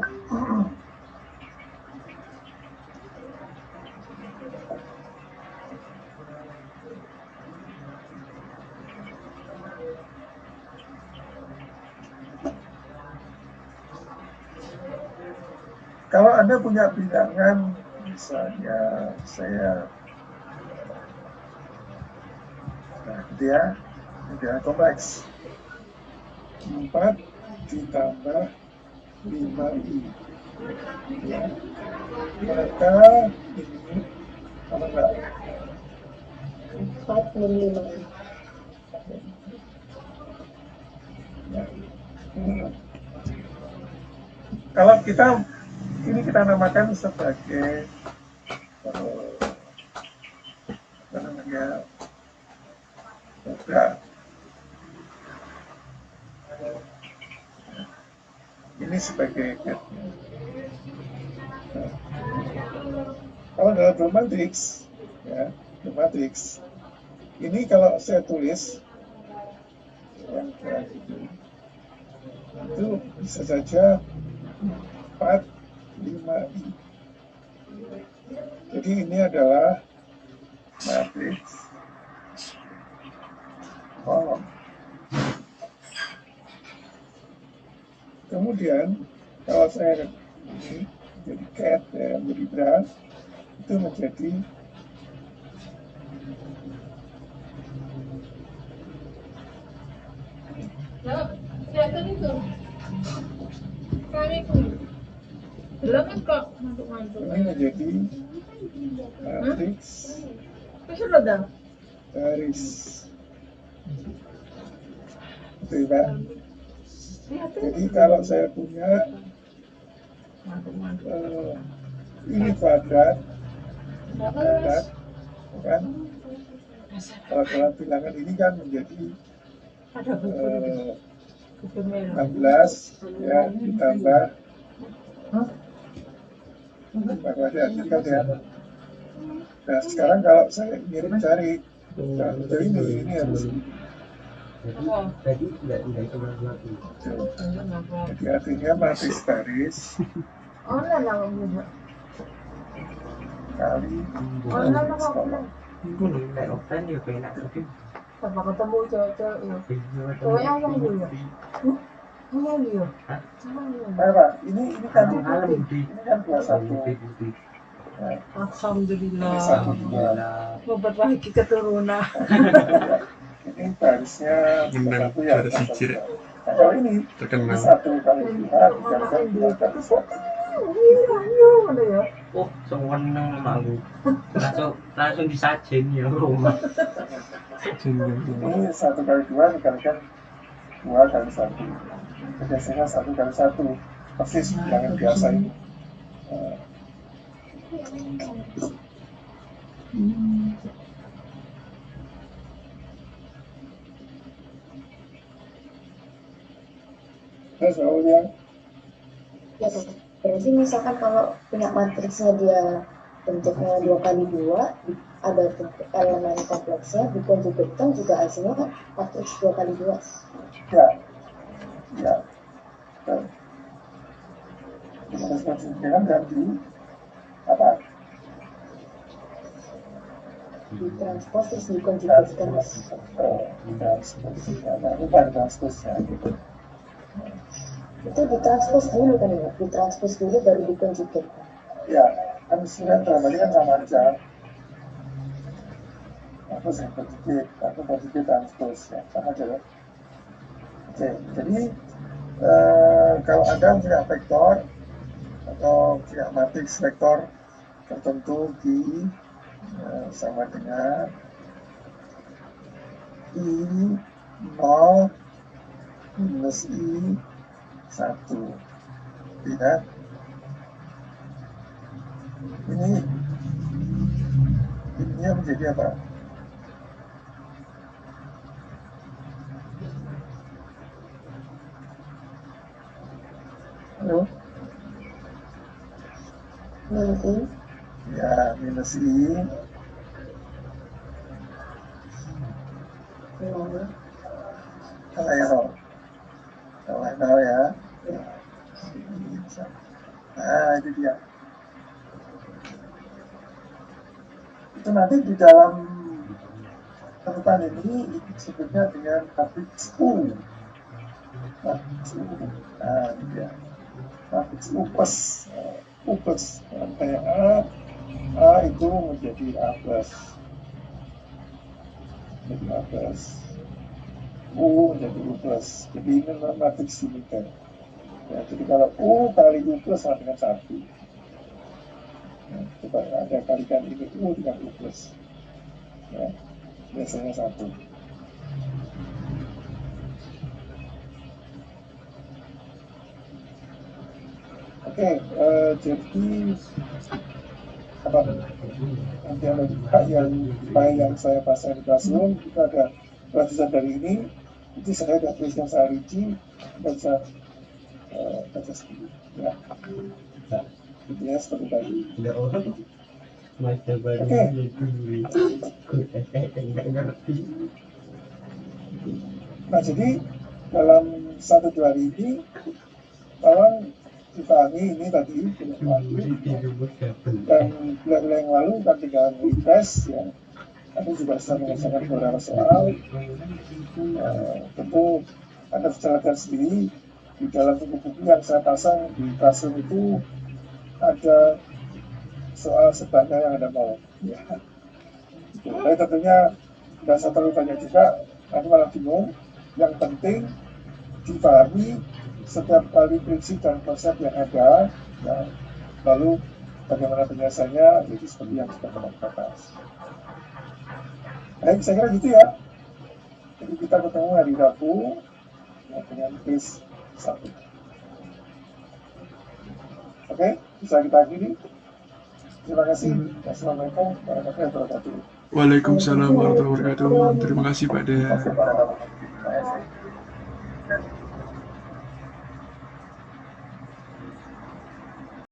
kalau Anda punya bilangan, misalnya saya, nah gitu ya, bilangan kompleks 4 ditambah 5i ya. Maka ini apa enggak? 4 min 5 Ya. Kalau ini kita namakan sebagai apa namanya, ini sebagai getnya. Nah, kalau dalam dua matriks, ya, dua matriks, ini kalau saya tulis, ya, itu bisa saja 4, 5i. Jadi ini adalah matriks kolom. Kemudian kalau saya ini jadi cat, ya, menjadi graph, itu menjadi Kelihatan itu. Kami pun. Belum kan kok ngantuk-ngantuk. ini menjadi matriks Terus udah dah. garis. Oke, Pak. Jadi kalau saya punya ini kuadrat, kan? Kalau dalam bilangan ini kan menjadi 16 ya ditambah kan ya. Nah sekarang kalau saya ingin mencari ini harus Jadi tidak itu jadi artinya matriks garis Oh, lah lah juga. kali Oh, lah lah kok. kayak offline ya kayak enak tapi Sama ketemu cewek-cewek ya. Ceweknya yang dulu ya. Ini dia. Pak, ini kan malam ini kan 21 Alhamdulillah. Alhamdulillah. Memperbaiki keturunan. Ini garisnya Gimana 21 ya. cara sijir ya? Nah, kalau ini Terkenal. 1 kali 5 dikalikan 2 kali 1. Iya, ya. oh seneng malu langsung disajen ya rumah Ini 1 kali 2 dikalikan 2 kali 1. Biasanya 1 kali 1. Persis bilangan biasa ini. Terus ya. Ya, berarti misalkan kalau punya matriksnya dia bentuknya 2 kali 2, ada bentuk elemen kompleksnya, dikonjugatkan juga hasilnya matriks 2 kali 2. Ya. Ya. Terus konjugan ganti apa? ditranspos terus dikonjugasikan. Ditranspos, nah, bukan transpos ya. Itu ditranspos dulu kan ya, ditranspos dulu baru dikonjugat. Ya, kan sebenarnya tadi kan sama aja. Aku konjugate transpos ya, sama aja kan. Oke, jadi kalau Anda punya vektor atau punya matriks vektor tertentu I sama dengan I0 minus I1, ya. Ini menjadi apa? Halo? Nanti Ya, minus I kalau ya. Nah, itu dia. Itu nanti di dalam catatan ini disebutnya dengan matriks U. Matriks U. Nah, ini dia. Matriks U plus. Kayak A itu menjadi A plus. Jadi A plus. U menjadi U plus. Jadi ini matriks demikian. Ya, jadi kalau U kali U plus sama dengan 1. Ya, coba ada kalikan ini U dengan U plus. Ya, biasanya 1. Oke, jadi apa? Nanti ada juga yang saya pasang di Classroom, itu ada pelajaran dari ini. Itu saya sudah tuliskan secara rinci, Anda bisa baca sendiri. Ya. Nah, itu ya seperti tadi. Oke. Nah, jadi dalam 1-2 hari ini tolong dipahami ini tadi dan bulan yang lalu kan tinggal refresh ya. Kami juga sudah mengerjakan beberapa soal. Tentu Anda bisa lihat sendiri di dalam buku-buku yang saya pasang di Classroom itu ada soal sebanyak yang Anda mau. Ya. Tapi tentunya tidak usah terlalu banyak juga, nanti malah bingung. Yang penting dipahami setiap kali prinsip dan konsep yang ada, ya, lalu bagaimana penyelesaiannya, itu seperti yang sudah kita bahas. Baik, saya kira gitu ya. Jadi kita ketemu hari Rabu dengan quiz 1. Oke, bisa kita akhiri. Terima kasih. Wassalamualaikum warahmatullahi wabarakatuh. Waalaikumsalam warahmatullahi wabarakatuh. Terima kasih Pak De. Terima kasih.